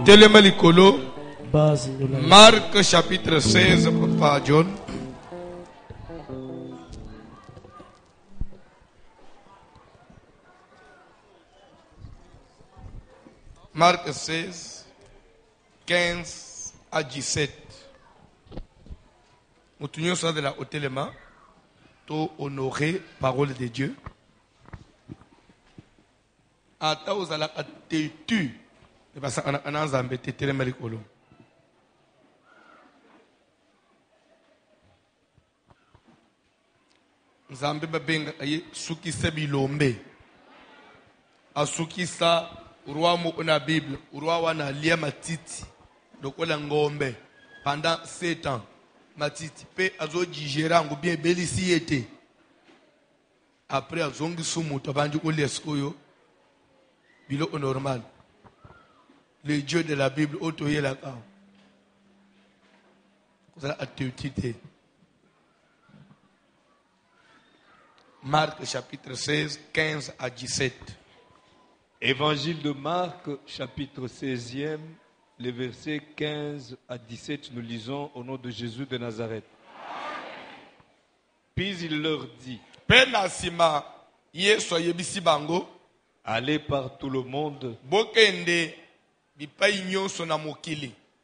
Telema likolo. base. Marc chapitre 16, Papa John. Marc 16, 15 à 17. Nous tenions ça de la Otelema, to honorer parole de Dieu. Ata ozala atetu, et parce qu'on a nzambe Telema likolo. Nzambe babenga aye sukisa bilombe. Asukisa roi mo na Bible, roi wana lia matiti. Lokola ngombe pendant 7 ans. Matiti pe azo digérer ngo bien belisi était. Après azongi sumu to bandi ko leskoyo. Bilo normal. Le Dieu de la Bible otoye la ka. Vous allez attitude. Marc chapitre 16, 15 à 17. Évangile de Marc, chapitre 16e, les versets 15 à 17, nous lisons au nom de Jésus de Nazareth. Puis il leur dit, allez par tout le monde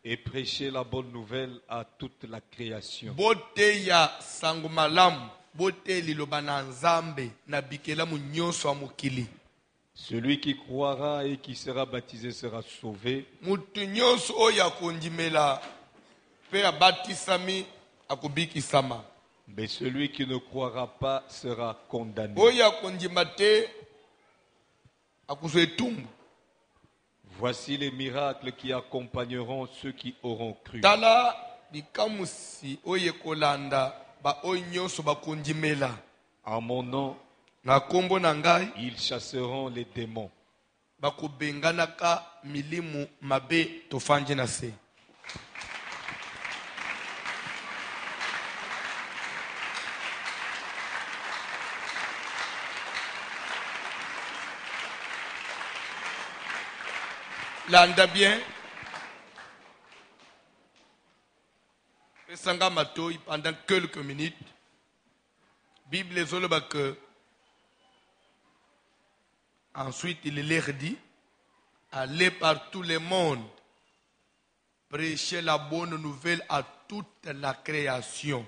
et prêchez la bonne nouvelle à toute la création. Celui qui croira et qui sera baptisé sera sauvé. Mais celui qui ne croira pas sera condamné. Voici les miracles qui accompagneront ceux qui auront cru. En mon nom, ils chasseront les démons. Landa bien. Pesanga matoi pendant quelques minutes. Bible zoloba que ensuite il leur dit, allez par tout le monde, prêchez la bonne nouvelle à toute la création.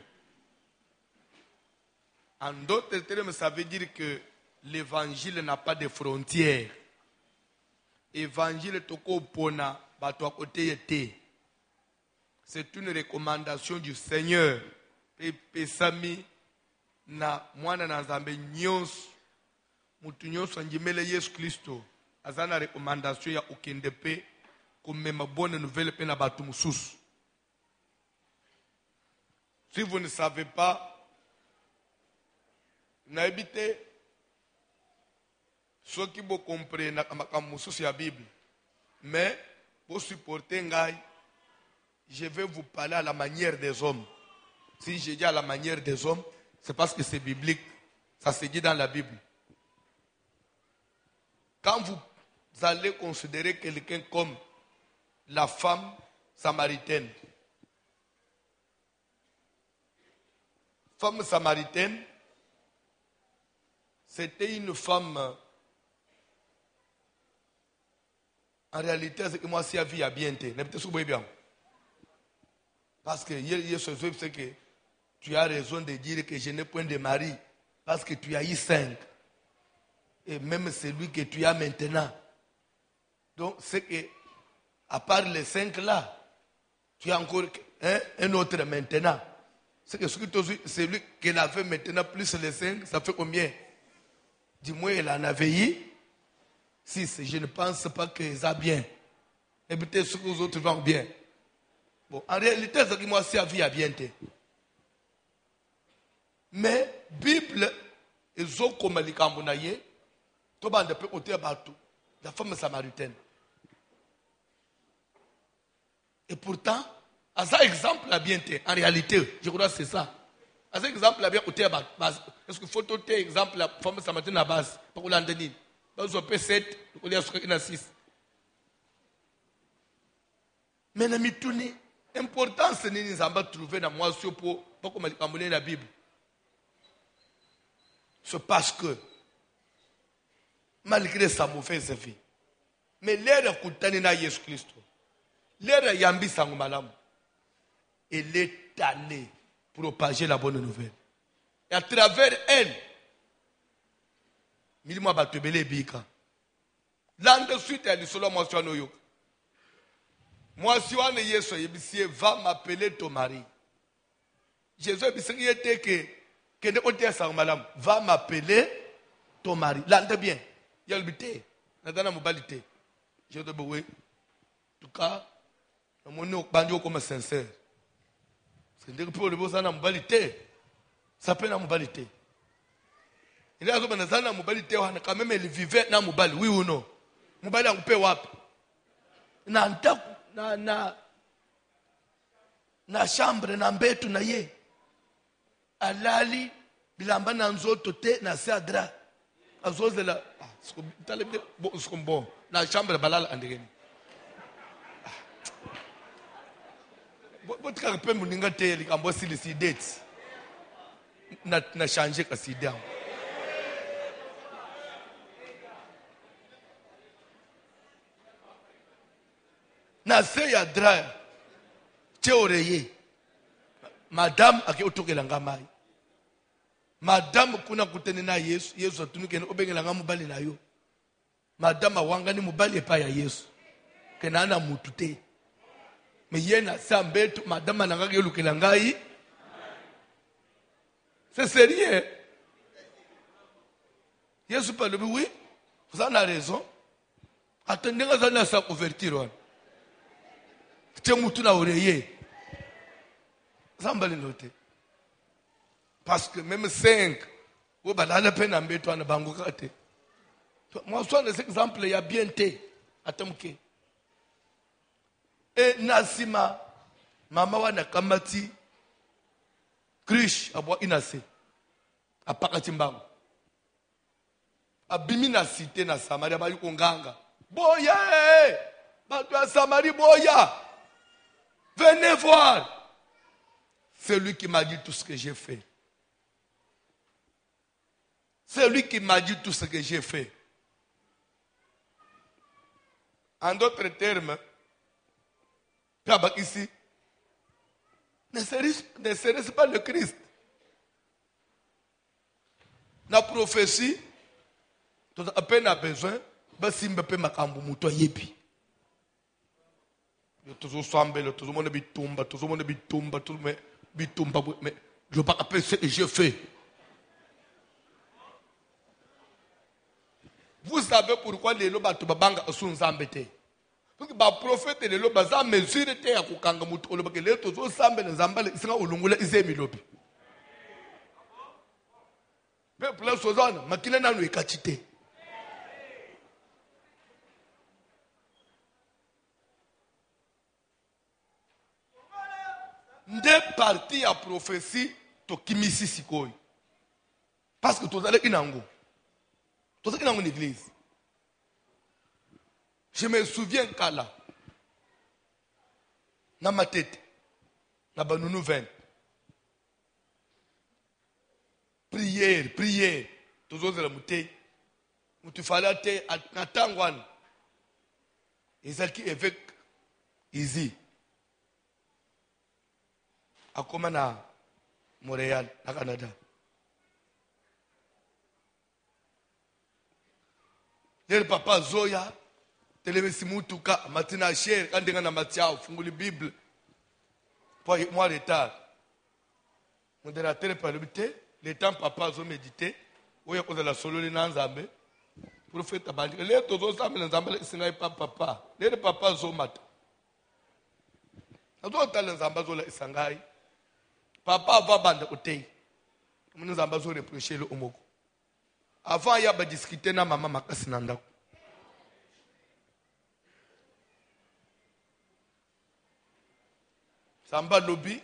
En d'autres termes, ça veut dire que l'évangile n'a pas de frontières. Évangile toko pona bato akote yete. C'est une recommandation du Seigneur. Pesami na mwana na nzambe nyonso mutu nyonso anjimele Yesu Kristo azana recommandation ya okende pe komema bonne nouvelle pe na batu mususu. Si vous ne savez pas, naibite ceux qui vous comprennent makambo mususu ya Bible, mais pour supporter ngai, je vais vous parler à la manière des hommes. Si je dis à la manière des hommes, c'est parce que c'est biblique. Ça se dit dans la Bible. Quand vous allez considérer quelqu'un comme la femme samaritaine. Femme samaritaine, c'était une femme. En réalité, c'est que moi, si la vie a bien été. Parce que c'est que tu as raison de dire que je n'ai point de mari. Parce que tu as eu 5. Et même celui que tu as maintenant. Donc, c'est que, à part les 5 là, tu as encore un autre maintenant. C'est que celui qu'elle avait maintenant plus les 5, ça fait combien? Dis-moi, elle en avait eu 6. Je ne pense pas que ça bien. Et peut-être ce que les autres vont bien. Bon, en réalité, c'est que moi, si la vie a bien été. Mais, Bible, ils ont comme les Cambonaïens, tout le monde peut côté bateau, la femme samaritaine. Et pourtant, à ça exemple a bien été. En réalité, je crois que c'est ça. À ça exemple a bien été. Est-ce qu'il faut tout exemple la femme samaritaine à base pour l'andénie? Vous avez 7, vous avez 6. Mais na mituni, importance nini nzamba trouver na moi sur pour pas comme la Bible. C'est parce que malgré sa mauvaise vie, mais l'air kutani na Yesu Christo, l'air yambi sangu malamu, elle est allée propager la bonne nouvelle. Et à travers elle, milima batebele bika. L'an de suite, elle dit solo moi sur noyo. Moi si on est Yesu, il va m'appeler ton mari. Jésus il était que ne côté sangu malamu, va m'appeler ton mari. L'an de bien, il y a le bité, n'a mobalité. Je te dis oui. En tout cas, mon nom bandio comme sincère. C'est dire que pour le beau ça n'a mobalité. Ça peut na mobalité. Il y a des gens na mobalité on quand même il vivait na mobali oui ou non. Mobali on peut wapi. Na chambre na mbetu na ye. Alali bilamba na nzoto te na sadra. Azozela bon na chambre balala andegeni. Votre carpe muninga te likambo sili si date. Na changer ka si down. Na se ya dra che oreye. Madame ake otokela ngamai. Madame kuna kutene na Yesu, Yesu atunuke obengela ngamubali na yo. Madame wangani mubali epa ya Yesu. Kenana mutu te. Mais yena sambetu madame nangaki yolukela ngai. C'est sérieux. Yesu parle oui. Vous en avez raison. Attendez que ça sa couverture. C'est mutu na oreiller. Zambali note. Parce que même 5, ou bah la peine en béton na bango kate. Moi soit cet exemple il y a bien té atamke. Et nasima mama wana kamati krish abwa inase apakati mbango. Abimi na cité na Samaria ba yuko nganga. Boya! Bato ya Samarie boya! Venez voir. C'est lui qui m'a dit tout ce que j'ai fait. C'est lui qui m'a dit tout ce que j'ai fait. En d'autres termes, ici, ne serait-ce pas le Christ? La prophétie, tu as peine à besoin, tu as makambu muto yepi. Tu as semblé, tout le monde bitumba, tout le monde bitumba, tout le monde bitumba, mais je ne veux pas appeler ce que j'ai fait. Vous savez pourquoi les lobes sont banga sont embêtés? Parce que les prophètes les lobes sont mesurés à kukanga mutu oloba que les tozo sambe les zambale isinga ulungula izemi lobi. Peuple là sozana makile nanu ekachite. Nde parti à prophétie to kimisi sikoi. Parce que tozale inango. Tout ça qui est dans une église. Je me souviens qu'à là, dans ma tête, dans ma nouvelle, prière, toujours la montée, où tu fallait attendre, Ezaki évêque, Izi, à comment à Montréal, à Canada. Le papa Zoya, Televisi Mutuka, Matina Cher, quand on a Matia, Funguli Bible, pour moi retard. Modérateur par le temps papa Zo médité, où il y a la solo de Nanzambe, pour faire tabandi. Les autres hommes, les Zambales, ce n'est pas papa. Les papa Zo mat. Les autres les Zambazo la Sangai. Papa va bande au thé. Nous avons besoin de reprocher le homo. Avant, il y a discuté na maman makasi nanda. Samba lobby.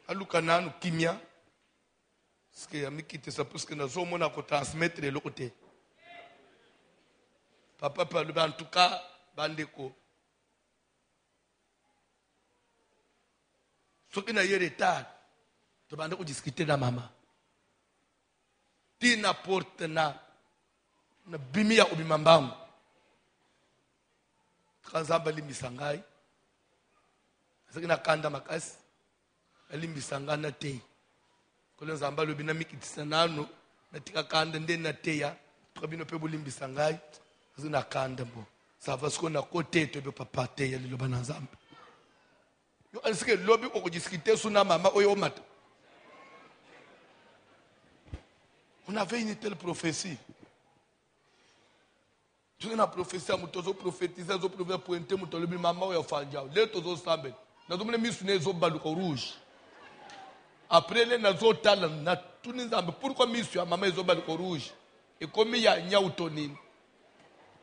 Alukana nou kimia. Parce que yami kite ça parce que nous avons à transmettre de l'autre côté. Papa parle en tout cas bandeko. soki na ye retard tobanda kodiscute na mama ti na porte na bimi ya kobima mbangu taka nzambe alimbisa ngai azalaki na kanda makasi alimbisa ngai na teyi kolo nzambe alobi namikitisa nano natika kanda nde nateya toka bino mpe bolimbisa ngai azalaki na kanda mbo sava siko na kote toyebi papa teya liloba na nzambe yo alisike lobi okodiskite su na mama oyo omata. On avait une telle prophétie. Tu as une prophétie, tu as prophétisé, tu as pointé, tu as dit maman ou fanja. Les tozo sambe. Na domine misune zo baluka rouge. Après les nazo talent na tuni zambe. Pourquoi misu maman zo baluka rouge? Et comme il y a nyautonine.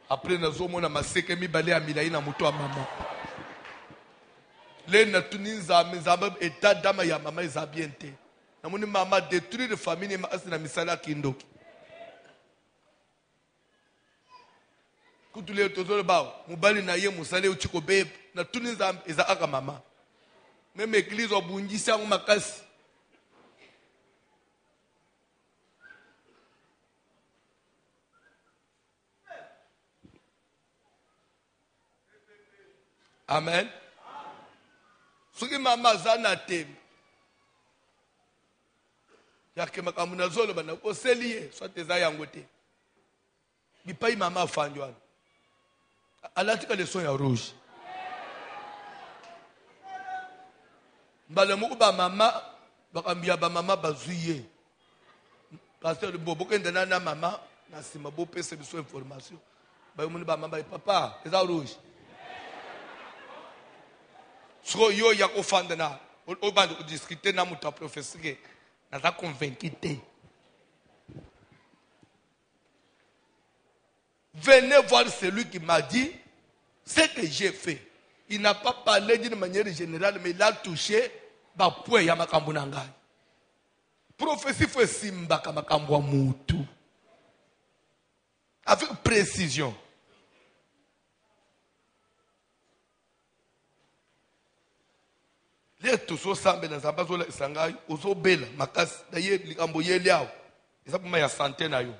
Après nazo mona maseke mi balé amila ina muto a maman. Les na tuni zambe zambe état dama ya maman zabiente. Na moni maman détruire famille ma asina misala kindoki. Kutule tozolo bao mubali na ye musale uchiko bebe na tuni zambe eza aka mama. Même église obungisa makasi. Amen. Soki mama zana tembe. Yake makamuna zolo bana oseliye soit eza yango te. Bipai mama fanjwana. Alatika leson ya rouge. Mbale muku ba mama bakambia ba mama bazuye. Pasteur bobo kenda na mama na sima bo pese biso information. Ba muni ba mama papa eza rouge. So yo ya ofanda na o bande ko discuter na muta professeur na ta convaincu te. Venez voir celui qui m'a dit ce que j'ai fait. Il n'a pas parlé d'une manière générale, mais il a touché bapwe ya makambo na ngai. Prophétie faut simba kama makambo wa mutu. Avec précision. Les tozo sambe na zamba zola isangai ozo bela makasi da ye likambo ye liao. Eza kuma ya santé na yo.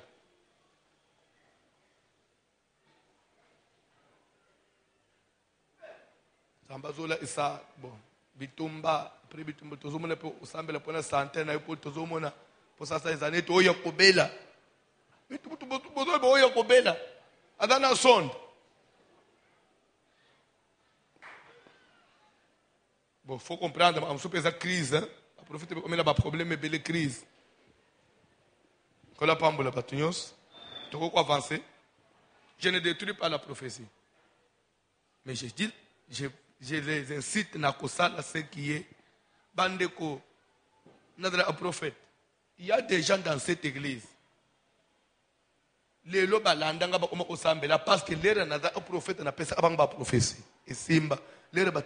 Sambazola isa bon bitumba après bitumba tozomona pe osambela pona santé na yo po tozomona po sasa ezane to oya kobela bitumba bozo oya kobela adana sonde bon faut comprendre am soupe eza crise hein a profiter comme na ba problème belle crise kola pambola batunyos toko ko avancer je ne détruis pas la prophétie mais je dis je les incite na kosala ce qui est bandeko nadra prophète. Il y a des gens dans cette église. Les loba landanga ba koma osambela parce que l'air na prophète na pesa abanga ba prophétie. Et simba l'air ba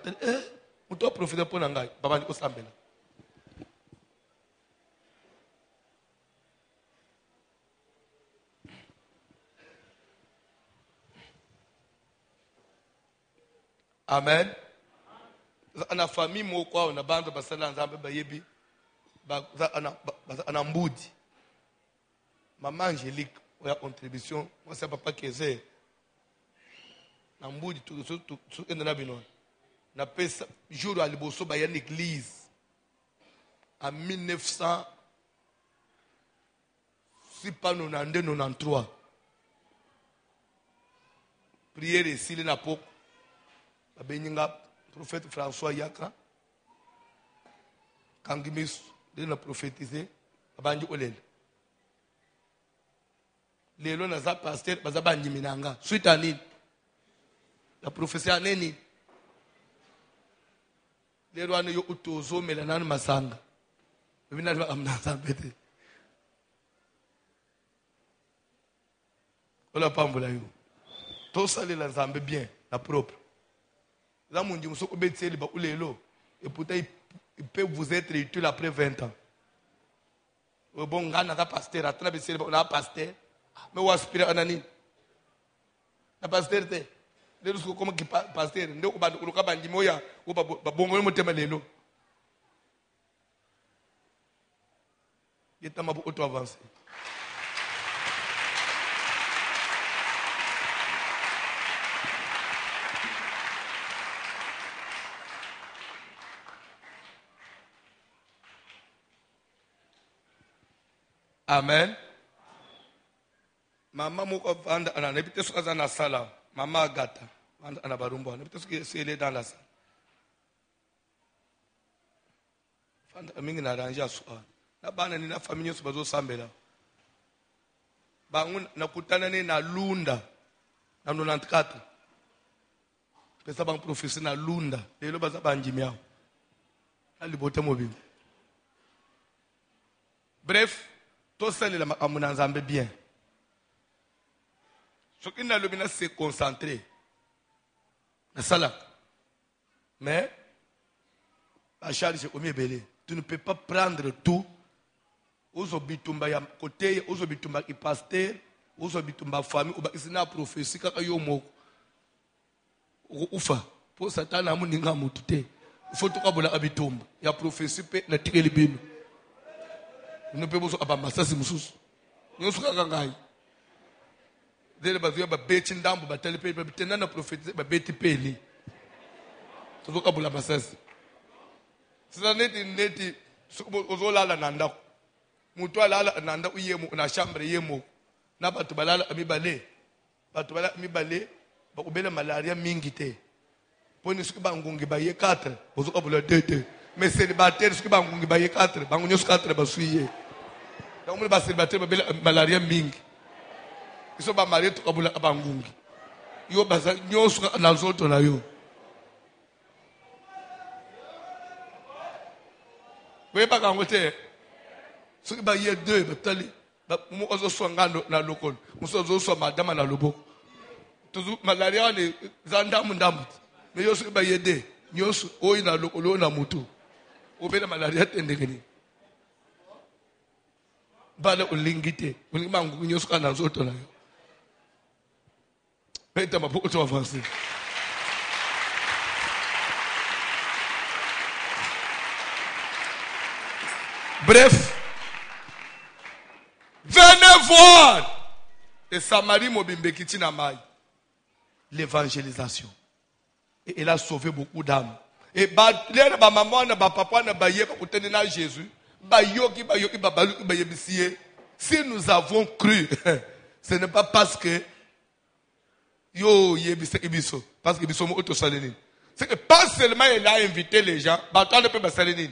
muto prophète pona ngai baba ni osambela. Amen. Ana famille moko na bando basala nzambe bayebi ana mbudi maman Angélique oya contribution moi c'est papa Kézé na mbudi tout enda na bino na pesa jour à liboso ba ya l'église en 1900 si pas 93 prière ici na poko abeninga prophète François Yaka kangimis de na prophétiser abanji olele lelo na za pasteur bazabandi minanga suite à nini la prophétie aneni lelo ane yo utozo melana na masanga bibina ba amna sambete ola pambola yo to salela nzambe bien la propre. Là, mon Dieu, et pourtant, il peut vous être utile après 20 ans. Bon, on a pasteur, on a pasteur, mais on a aspiré à Nani. La pasteur, c'est comme qui pasteur, on a bandimoya, on a bon, on a Il est auto avancé. Amen. Maman moko vanda ana nebite sokaza na sala. Maman Agata vanda ana barumbo. Nebite soki elle est dans la salle. Vanda mingi na arrange aswa. Na bana ni na famille so bazo sambela. Bangu nakutana ni na Lunda. Na 94. Pesa bang professeur na Lunda. Lelo baza banjimi yao. Ali bote mobile. Bref, tout ça les makamuna nzambe bien. Ce qui n'a le bien c'est concentrer. Na sala. Mais la charge au belé. Tu ne peux pas prendre tout. Ozo bitumba ya côté, ozo bitumba ki pasteur, ozo bitumba famille, oba isina prophétie kaka yo moko. Ufa, pour Satan amu ninga mutu te. Faut to kabola abitumba. Ya prophétie pe na tikeli bino. Ne peut pas abamba ça c'est mususu. Nyosu kaka ngai. Dele bazuya ba beti ndambo ba tele pe ba tena na prophétie ba beti peli. To kabola masasi. Sasa neti ozolala nanda. Mutu alala nanda uyemo na chambre yemo. Na batu balala amibale. Batu balala amibale ba kubela malaria mingi te. Poni suki bangungi ba ye 4, ozokabola 2. Mais célibataire suki bangungi ba ye 4, bangu nyosu 4 ba suye. Donc on ba célibataire ba bela malaria mingi. Iso ba marié to kabola bangungi. Yo baza nyosu na zoto na yo. We ba kangote. Suki ba ye 2 ba tali. Ba mo ozo swanga na lokolo. Muso ozo swa madama na loboko. Tuzu malaria ni zandamu ndamu. Mais yo suki ba ye 2. Nyosu oyi na lokolo na mutu. Obela malaria tendekeni. Bala ulingite. Ulingima ngu nyosu kana zoto na yo. Peta mapo to avancer. Bref, venez voir. Et Samarie Mobimbekiti Namai. L'évangélisation. Et elle a sauvé beaucoup d'âmes. Et les maman na papa na baye ko tenena Jésus. Bayoki babaluki bayebisie. Si nous avons cru, ce n'est pas parce que yo yebise ibiso, parce que ibiso mo autosalénine. C'est que pas seulement elle a invité les gens, bato ne peut pas salénine.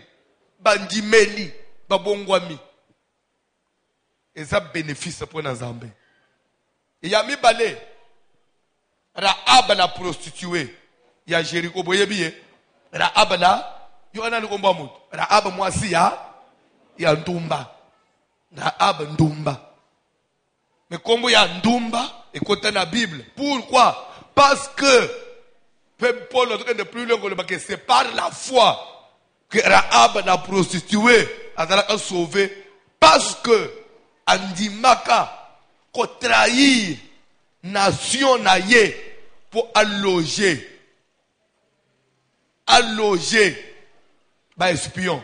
Bandimeli, babongwami. Et ça bénéfice pour Nzambe. Et yami balé. Rahab la prostituée. Ya Jéricho boyebiye. Rahab la yo ana lukomba mutu. Rahab mwasi ya ndumba. Rahab ndumba. Mais comme il y a ndumba écoutez la Bible. Pourquoi? Parce que Paul est plus long que c'est par la foi que Rahab la prostituée a sauvé. Parce que andimaka ko trahir nation na ye pour alloger ba espion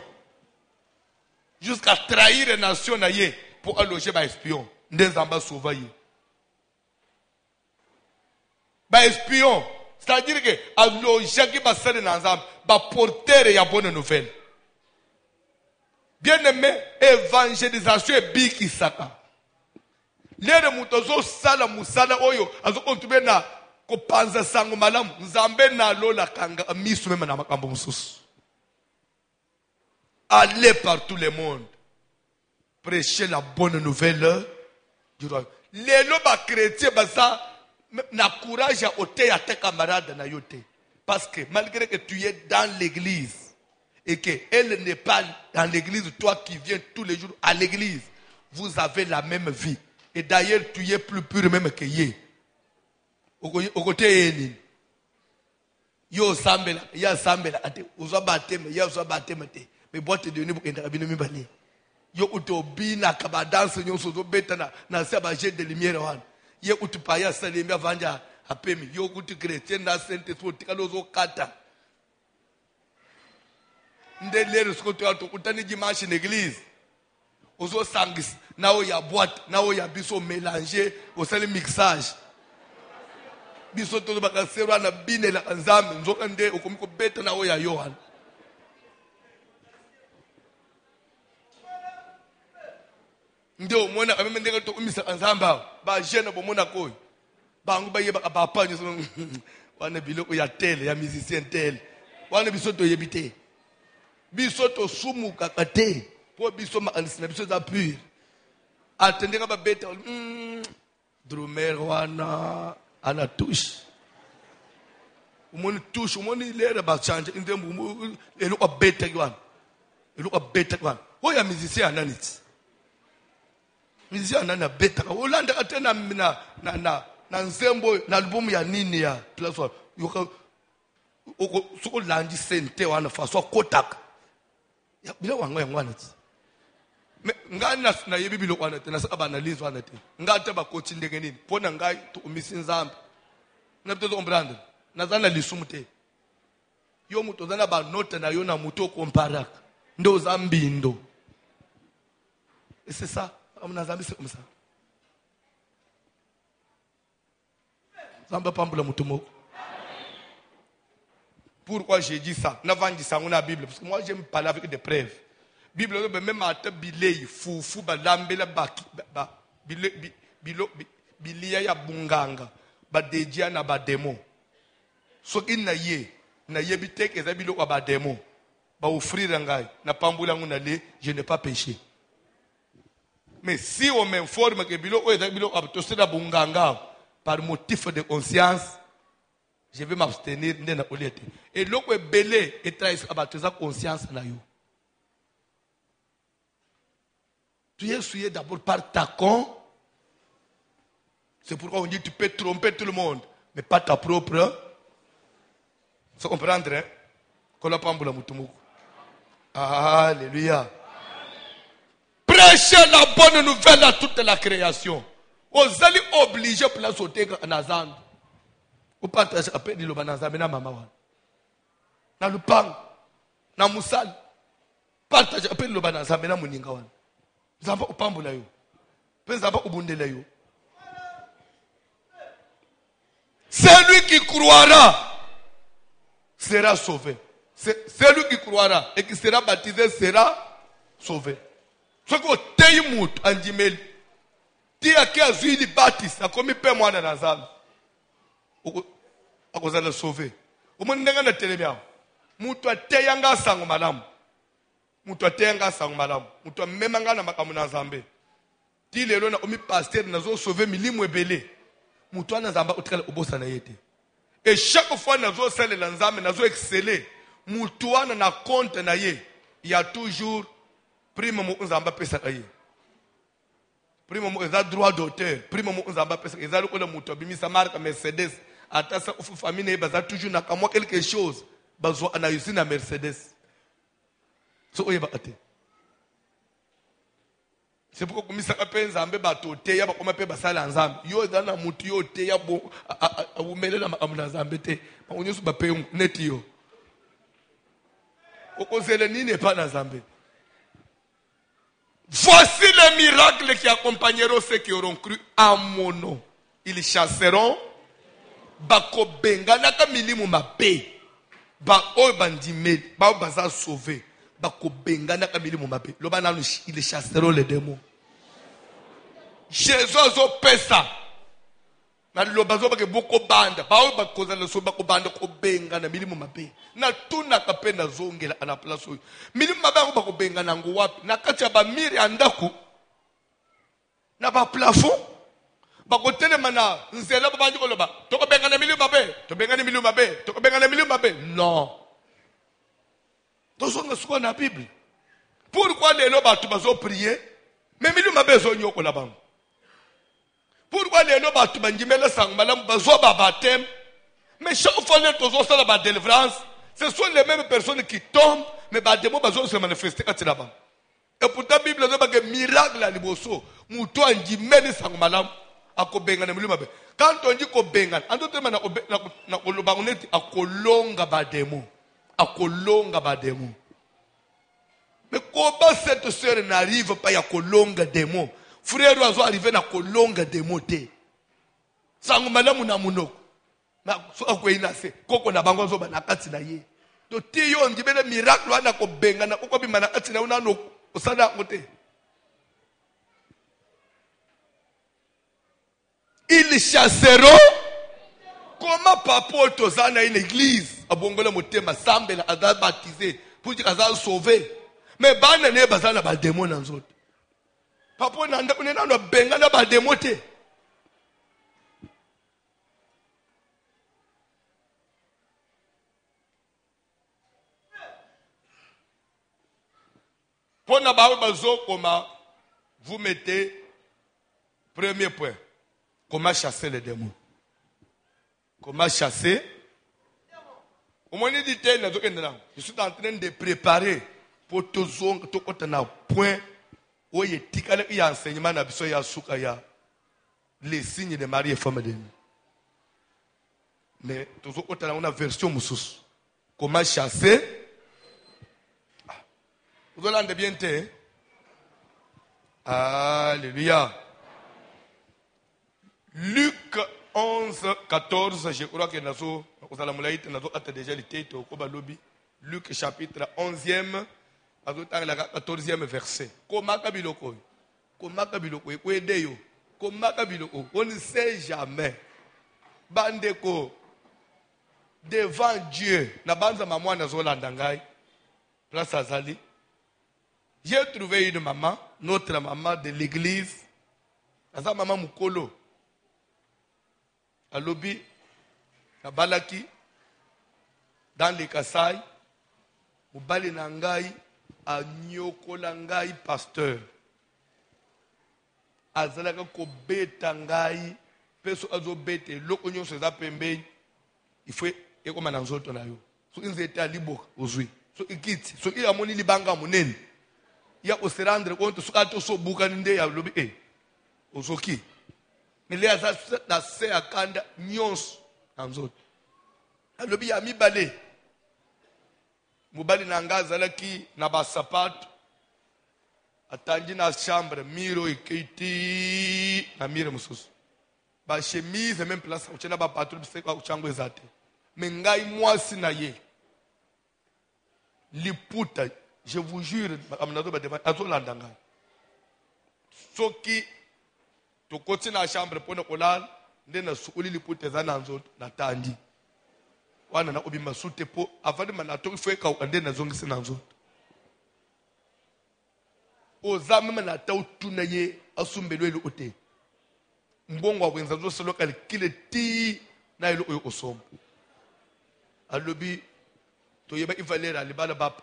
jusqu'à trahir nation na ye pour alloger ba espion ndezamba sauva ye ba espion, c'est-à-dire que alloger ki ba sele na nzambe ba porteur ya bonne nouvelle. Bien aimé, évangélisation est biki saka. Lere mutozo sala musala oyo azo kontube na kopanza sango malamu nzambe na lola kanga misu mema na makambo mususu. Allez par tout le monde prêcher la bonne nouvelle du roi. Lelo ba chrétien baza na courage à ôter à tes camarades na yote. Parce que malgré que tu es dans l'église et qu'elle n'est pas dans l'église, toi qui viens tous les jours à l'église, vous avez la même vie. Et d'ailleurs, tu es plus pur même que Yé. Au côté Yéni. Yo sambela, ya sambela, ate, uzo bateme, ya uzo bateme te. Mais boite de nuit pour qu'elle ne me bani. Yo utobi na kabadance, yo sozo beta na seba jet de lumière wan. Ye utupaya salimia vanja apemi. Yo utu chrétien na sainte so tikalozo kata. Ndele ce que tu as utani dimanche en église. ozo sangis nao ya boîte nao ya biso mélanger au sali mixage biso to baka serwa na bine la nzambe nzoka nde okomiko beta nao ya Yohana ndio mona kameme ndenge to umisa nzamba ba jeune bomona koyi bangu ba yeba ba panyo so wana biloko ya tele ya musicien tele wana biso to yebite biso to sumu kakate po biso ma anisina biso za pur atendeka ba beta drummer wana ana touche umoni touche umoni lera ba change ndembu eloko beta kwana eloko beta kwana ho ya musicien ananiti musicien anana beta olanda atena na nzembo na album ya nini ya plus one yoka soko landi sente wana faso kotaka ya bila wanga ngwana tsi ngana na yebi bilo kwana tena saka banalize wana te ngata ba coach ndenge nini pona ngai to umisi nzambe na bito ombrande na zana lisumute yo muto zana ba note na yo na muto komparaka ndo zambindo et c'est ça amna zambi c'est comme ça zamba pambula muto moko. Pourquoi j'ai dit ça? N'avant dit ça, on a la Bible. Parce que moi, j'aime parler avec des preuves. Bible, même à te bilei, foufou, balambela, bilia ya bunganga, badedia na bademo. Ce qui n'a ye bité que ça bilo kwa bademo. Ba offrir ngai, na pambula nguna le, je n'ai pas péché. Mais si on m'informe que bilo kwa tosse na bunganga, par motif de conscience, je vais m'abstenir ndena oliete et loko belé et trahis abateza conscience na yo. Tu es souillé d'abord par ta con. C'est pourquoi on dit tu peux tromper tout le monde mais pas ta propre. Ça comprendre hein? Kola pambula mutumuku. Alléluia. Prêchez la bonne nouvelle à toute la création. Vous allez obliger pour la sauter nazando. Ou partage après di loba nazambe na mama wana na lupang na musali partage après di loba nazambe na muninga wana nzamba upambula yo pe nzamba ubundela yo. Celui qui croira sera sauvé. Celui qui croira et qui sera baptisé sera sauvé. Ce que teyi mutu anjimeli ti akazu ili baptise akomi pe mwana nazambe akozala sauvé. Omoni ndenge na telemi mutu ateyanga sango malamu. Mutu ateyanga sango malamu. Mutu amemanga na makambo na Nzambe. Ti lelo na omi pasteur nazo sauver milimu ebele. Mutu ana Nzamba otikala obosa na yete. Et chaque fois nazo salela Nzambe nazo exceller. Mutu ana na compte na ye. Il y a toujours prime mo Nzamba pesa ka ye. Prime mo eza droit d'auteur. Prime mo Nzamba pesa eza lokola mutu abimisa marque Mercedes. Atasa ofu famille baza toujours na kamwa quelque chose bazo anayusi na Mercedes so oye bakate. C'est pourquoi komisa kape Nzambe bato te ya bakoma pe basala Nzambe yo dana mutu yo te ya bo awumele na makamuna Nzambe te onyosu ba pe neti yo okozele nini pa na Nzambe. Voici les miracles qui accompagneront ceux qui auront cru à mon nom. Ils chasseront bako bengana ka milimu mabe ba o bandimé ba baza sauvé bako bengana ka milimu mabe loba nanu il chasseront les démons. Jésus zo pesa na loba zo bake boko banda ba o bakoza le so bako banda ko bengana milimu mabe na tuna ka pena zongela ana place oyo milimu mabe ko bako bengana ngo wapi na kati ya ba miri andako na ba plafond bakotele mana nzela babanji koloba toko bengana milimu mabe to bengana milimu mabe to bengana milimu mabe non tozo ngasuka na Bible. Pourquoi les loba tu bazo prier mais milimu mabe zo nyoko la bango. Pourquoi les loba tu banjimela sang malam bazo ba baptême mais chaque fois les tozo sala ba délivrance ce sont les mêmes personnes qui tombent mais ba démon bazo se manifester quand là-bas. Et pourtant Bible zo ba que miracle à liboso muto anjimela sang malam. Quand on dit qu'on bengan, on dit akolonga bademo. Akolonga bademo. Mais comment cette sœur n'arrive pas à kolonga des mots? Frère doit arriver à kolonga des mots. Sangu malamu na munoko. Na so akwena se koko na bango zo na kati na ye. To tiyo ngibele miracle wana ko benga na koko bimana kati na una no osana ngote. Ils chasseront. Comment papa tozana une église abongola motema sambela aza baptisé pour dire aza sauvé. Mais bana ne bazana ba démon na nzoto. Papa nanda kunena no benga na ba démon te. Pour na ba bazo comment vous mettez premier point. Comment chasser les démons? Comment chasser? Je suis en train de préparer pour tout le point où il y a enseignement les signes de Marie et femme de nous. Mais tout le monde a une version moussous. Comment chasser? Vous allez bien te? Alléluia. Luc 11, 14, je crois que nous avons déjà le titre au Lobby. Luc chapitre 11e, 14e verset. Comment on ne sait jamais. Bandeko, devant Dieu, place Azali, j'ai trouvé une maman, notre maman de l'église, maman Mukolo. À Lobi, à Balaki, dans les Kassai, au Balinangai, à Nyokolangai, pasteur. À Zalaka Kobetangai, Peso Azobete, Lokonyo Sezapembe, il faut et comme un autre là. So ils étaient à Libo, aujourd'hui. So ils quittent, so ils amoni libanga monen. Il y a au se rendre compte, so ato so bukaninde ya Lobi e, osoki. Mais les assassins na akanda nyons anzot. Alobi ya mibale. Mubali na ngaza laki na basapato. Atangi na chambre miro ikiti na mire mususu. Ba chemise même place uchena ba patron biseka uchango ezate. Mengai mwasi na ye. Liputa, je vous jure, amnazo ba devant azolandanga. Soki to koti na chambre pona kolala ndena sukuli lipote za nanzo na tandi wana na obi masute po afadi manato ifeka ndena zongisi nanzo ozama na tautuna ye asumbelwe ote mbongo wenza zo selo kale kile ti na ilo oyo osomba alobi to yeba ivalera libala ba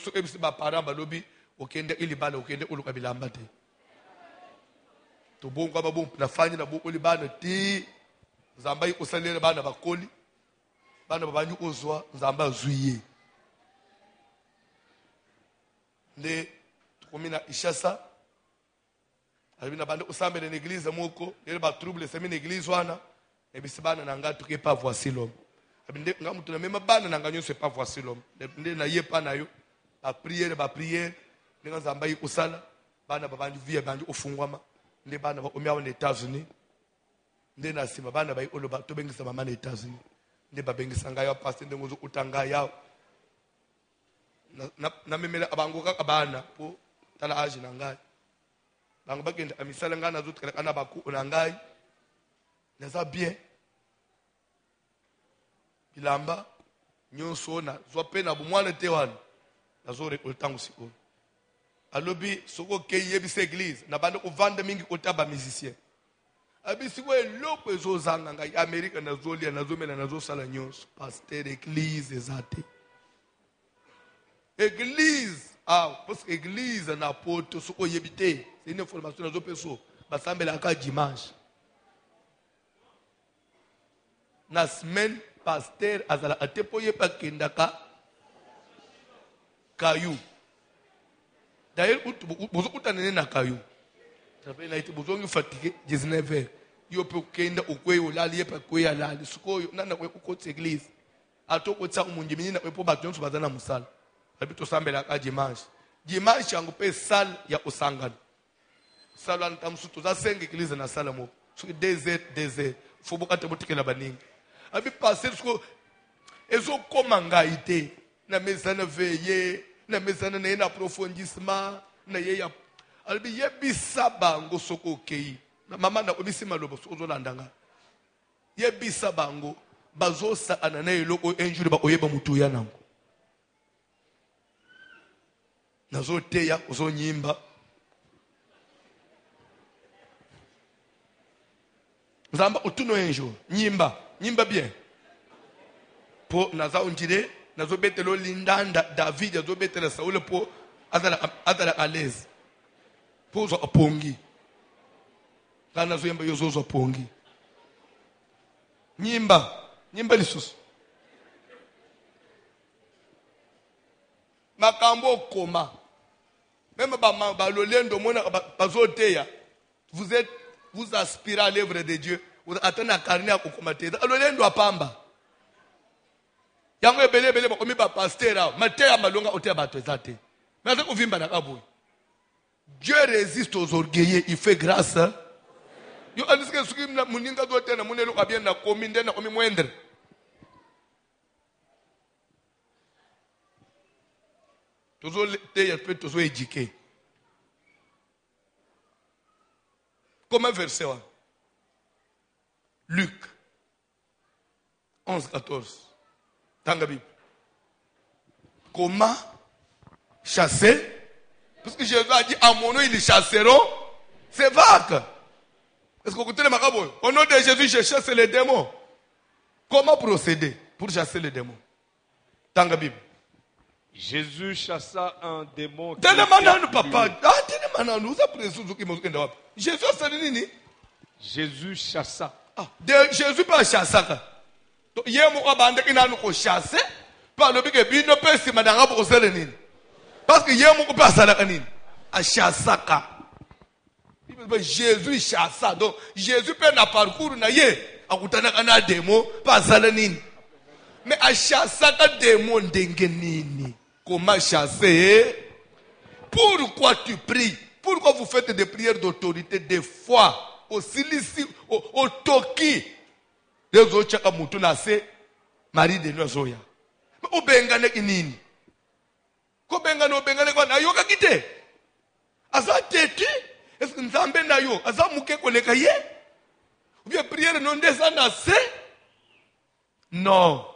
so ebisi ba paramba lobi okende ilibala okende uluka bilamba te to bongo ababon nafanya na bokoli bana ti nzamba ikosalele bana bakoli bana babanyu ozwa nzamba zuiye nde tukomina ishasa alibina bande osambele l'église moko ele ba trouble semi l'église wana ebisi bana na ngatu ke pas voici l'homme abinde ngamutu na mema bana na nganyo c'est pas voici l'homme nde na yepa na yo ba prière ndenga nzamba ikosala bana babanyu vie banyu ofungwama les bana ba omia aux États-Unis nde na sima bana ba oloba to bengisa mama na États-Unis nde ba bengisa ngaya pastor nde ngozo utanga yao na memela abango ka bana po tala age na ngai bango bakenda amisala ngana zo tukala kana baku na ngai naza bien bilamba nyonso na zo pena bu mwana te wana nazo rekoltango siko alobi soko ke yebisa église na bande ko vendre mingi otaba musicien abisi ko eloko ezozanga ngai America na zolia na zomela na zo sala nyonso pasteur église ezate église parce que église na poto soko yebite c'est une information na zo peso basambela ka dimanche na semaine pasteur azala atepo yepa kendaka kayu. D'ailleurs, vous avez un caillou. Vous avez fatigué 19h. Vous avez au coin au lali, pas quoi à lali. Ce qu'on a na côté église. À tout côté ça, on dit mini na pas battre sur bazana musal. Habite au samedi à dimanche. dimanche yango pe salle ya kosangana. Salle wana tamusu toza 5 église na salle moko. Soki 2 heures faut bokata botikela baningi. Abi passer sko ezo koma ngai te na mesana veillé na mesana na ina approfondissement na ye ya albi yebisa bango soko okei na mama na obisi malobo sozo landanga yebisa bango bazosa anana eloko enjuri ba oyeba mutu ya nango nazo teya ozo nyimba Zamba utuno enjo nyimba bien po naza ondire nazo betelo lindanda David nazo betela Saul po adala à l'aise po zo apongi kana zo yemba yozo apongi nyimba lisusu makambo koma même ba lolendo mona bazoteya vous aspirez à l'œuvre de Dieu. Vous attendez à carner à kokomate. Lolendo apamba. Yango ebele bakomi ba pasteur mateya malonga oteya bato ezate. Mais ça kovimba na kaboy. Dieu résiste aux orgueilleux, il fait grâce. Yo andisike suki muninga do tena munelo kabien na komi ndena komi mwendre. Tozo teya pe tozo éduquer. Comment verset là? Luc 11-14. Dans la Bible. Comment chasser? Parce que Jésus a dit à mon nom ils chasseront. C'est vague. Est-ce que vous écoutez les marabouts? Au nom de Jésus, je chasse les démons. Comment procéder pour chasser les démons? Dans la Bible. Jésus chassa un démon. Jésus Jésus chassa. Jésus pas chassa. Il y a un bande qui n'a pas chassé. Par le bique, il ne peut se madara pour se renir. Parce qu'il y a un peu pas ça la canine. À chassaka. Jésus chassa. Donc Jésus peut na parcours na ye. A kutana kana démon pas ça la nine. Mais à chassaka démon dengenini. Comment chasser? Pourquoi tu pries? Pourquoi vous faites des prières d'autorité des fois au Silici, au Toki? Les autres chaka mutu nase Marie de Nozoya. Mais au Bengane inini? Ko Bengane kwa na yoka kite? Asa teti? Est-ce que Nzambe na yo? Asa muke koleka ye? Ou bien prière non descend nase? Non.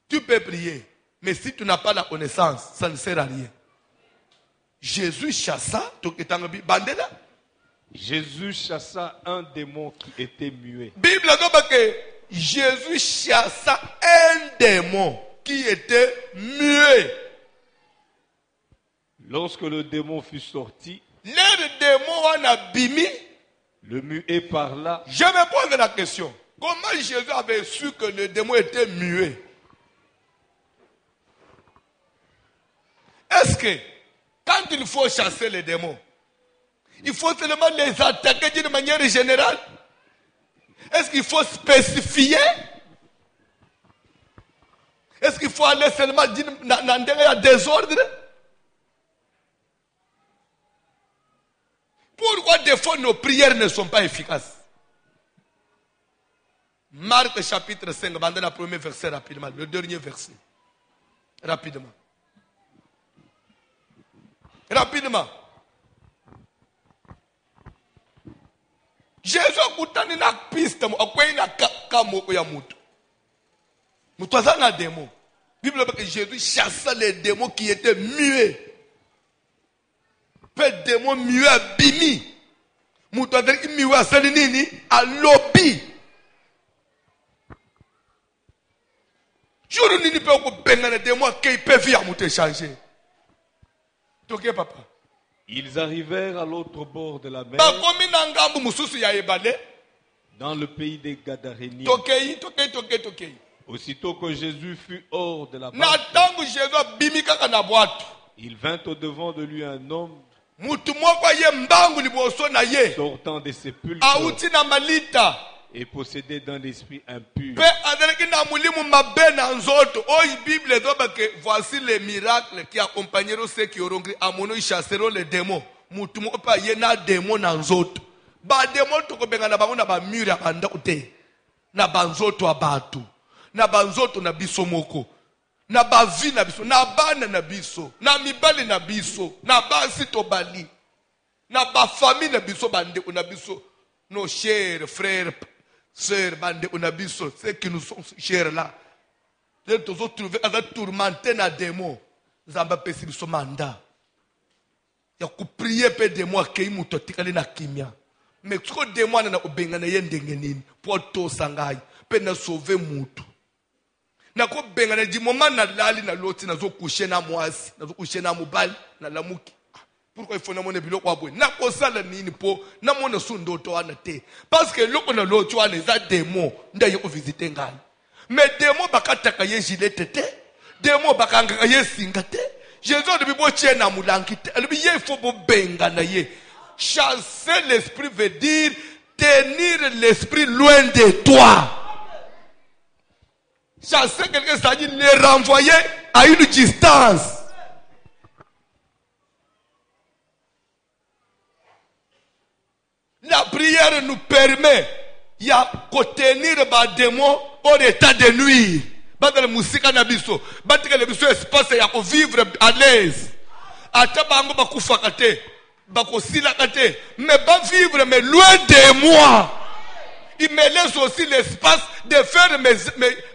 Tu peux prier. Mais si tu n'as pas la connaissance, ça ne sert à rien. Jésus chassa, bandela. Jésus chassa un démon qui était muet. Bible dit que Jésus chassa un démon qui était muet. Lorsque le démon fut sorti, le démon a bimi. Le muet parla. Je me pose la question. Comment Jésus avait su que le démon était muet? Est-ce que quand il faut chasser les démons, il faut seulement les attaquer d'une manière générale? Est-ce qu'il faut spécifier? Est-ce qu'il faut aller seulement dans un désordre? Pourquoi des fois nos prières ne sont pas efficaces? Marc chapitre 5, bandez la premier verset rapidement, le dernier verset. Rapidement. Rapidement. Jésus a kutani na piste akwai na kamoko ya mutu. Mutu azana démon. Bible dit que Jésus chassa les démons qui étaient muets. Peu de démons muets bimi. Mutu azaki muet asali nini a lobby. Jour nini pe ko bengana démon qui peut via mutu changer. Ok, papa. Ils arrivèrent à l'autre bord de la mer, dans le pays des Gadaréniens. Aussitôt que Jésus fut hors de la barque, il vint au-devant de lui un homme sortant des sépulcres, Et posséder dans l'esprit impur. Pe azalaki na mulimu mabe na nzoto. Oyi Bible ezoba que voici les miracles qui accompagneront ceux qui auront cru. Amono ils chasseront les démons. Mutu mo pa yena démon na nzoto. Ba démon to ko benga na bango na ba mur ya banda ute. Na banzoto abatu. Na banzoto na biso moko. Na bavi na biso, na bana na biso, na mibali na biso, na basi to bali. Na ba famille na biso bande na biso. Nos chers frères, sœurs bande na biso, ceux qui nous sont chers là. Les tous autres trouver à tourmenter na démon. Zamba pesi biso manda. Ya ku prier pe démon ke imuto tikali na kimia. Mais ko démon na obenga na yendenge nini pour to sangai pe na sauver mutu. Na ko benga na di moment na lali na loti na zo coucher na mwasi, na zo coucher na mobali na lamuki. Pourquoi il faut na mona biloko abwe? Na ko sala nini po na mona sundo to wana te. Parce que loko na loti wana za démon ndaye ko visiter ngai. Mais démon bakataka ye gilete te. Démon bakanga ye singa te. Jésus de bibo tie na mulangi te. Lui il faut bo benga na ye. Chasser l'esprit veut dire tenir l'esprit loin de toi. Chasser quelqu'un, ça dit le renvoyer à une distance. La prière nous permet de tenir les démons au état de nuire. Dans la musique, dans espace, il y a vivre à l'aise. Atabango bakufakate, bakosilakate, mais pas vivre mais loin de moi. Il me laisse aussi l'espace de faire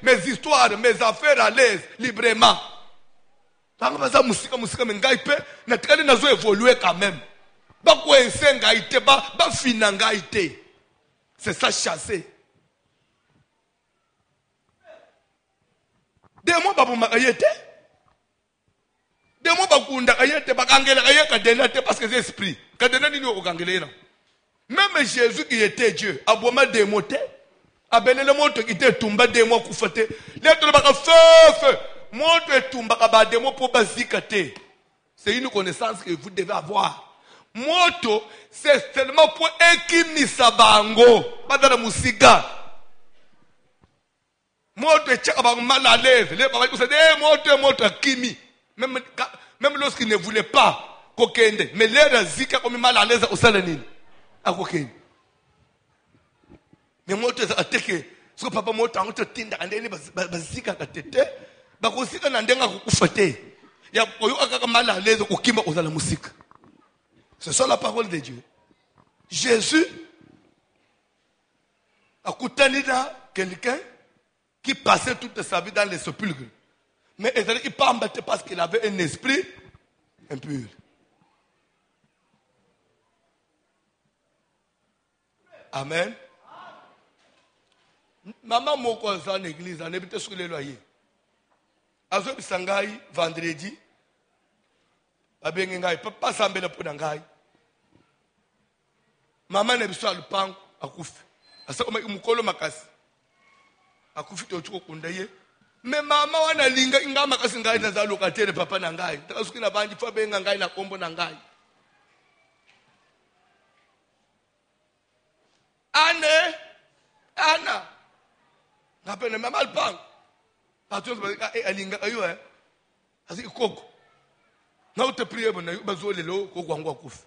mes histoires, mes affaires à l'aise, librement. Évoluer quand même. C'est ça chasser. Démon babumaka yete. Démon bakunda yete bakangela yeka denate parce que c'est esprit. Kadena nini okangela. Même Jésus qui était Dieu, aboma démoté, abelele moto qui était tumba démon kufate. L'être baka feu, moto et tumba ba démon pour bazikate. C'est une connaissance que vous devez avoir. Moto, c'est seulement pour ekimisa bango, pas dans la musiga. Moto est tchaka bango mal à l'aise. Les parents disent moto kimi. Même lorsqu'il ne voulait pas kokende, mais l'air zika comme mal à l'aise au salanine. Mais moi, je suis so papa moto ango tinda andeni bazika katete bakosika na ndenga kukufate ya koyo akaka mal à l'aise ukimba uzala musika. C'est ça la parole de Dieu. Jésus a coutani dans quelqu'un qui passait toute sa vie dans les sépulcres, mais il ne pas embêté parce qu'il avait un esprit impur. Amen. Maman moko en église, on habite sur les loyers. Azo bisangai vendredi. Abengai papa sambela pour ngai. Maman ne biso alupang akufi. Asa koma imukolo makasi. Akufi to chuko kundaye. Me mama wana linga inga makasi ngai na za lokatere papa na ngai. Takasuki na banji fa benga ngai na kombo na ngai. Ana ngapene mama alpang atons ba alinga ayo asi koko na uta prier bona bazole lo ko kwangwa kufi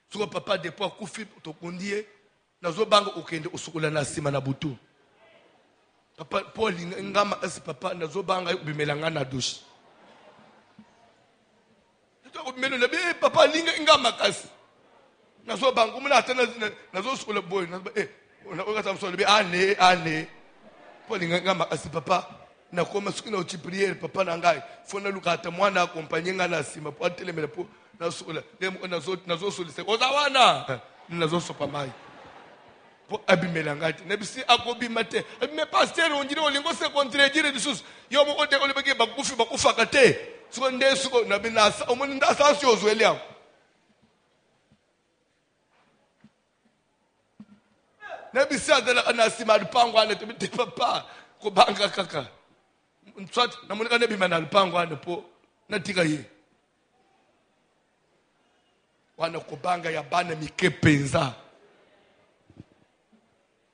suko papa depo kufi to kundie na zo banga ukende usukula na sima na butu papa Paul ngama asi papa na zo banga ubimelanga na douche to ubimelo na be papa linga ngama kasi na zo banga umuna atana na zo sukula boy na on a regardé année pour ngama asi papa na koma sukina uchi prière papa na ngai fona lukata mwana accompagner ngana sima pour telemela pour na sukula lemo na zo solise ozawana na zo sopa mai pour abimela ngati na bisi akobima te mais pasteur on dirait olingo se contredire des choses yo mo ode olebeke bakufa kate suko ndesuko na binasa omoni ndasa sio zwelea. Nebi sadala anasima lupango ane te papa ko banga kaka mtswat na munika nebi mana lupango ane po natika ye wana ko banga ya bana mike penza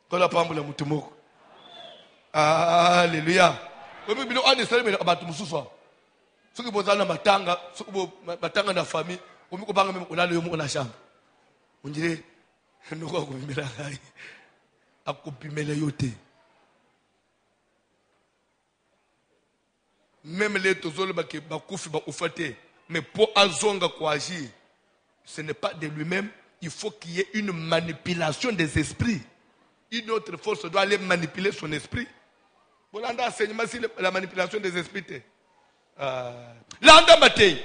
Quand la pamboula moutoumoko. Alléluia. Oui, mais on est seulement à Batumusoua. Ceux qui posent dans Matanga, ceux qui Matanga dans la famille, on me compare même on a le mot dans la chambre. On dirait, nous avons mis la raille. À couper les yotés. Même les tozolo qui bakoufi bakoufate, mais pour azonga ko agir, ce n'est pas de lui-même. Il faut qu'il y ait une manipulation des esprits. Une autre force doit aller manipuler son esprit. Bolanda enseignement c'est la manipulation des esprits. Landa matei.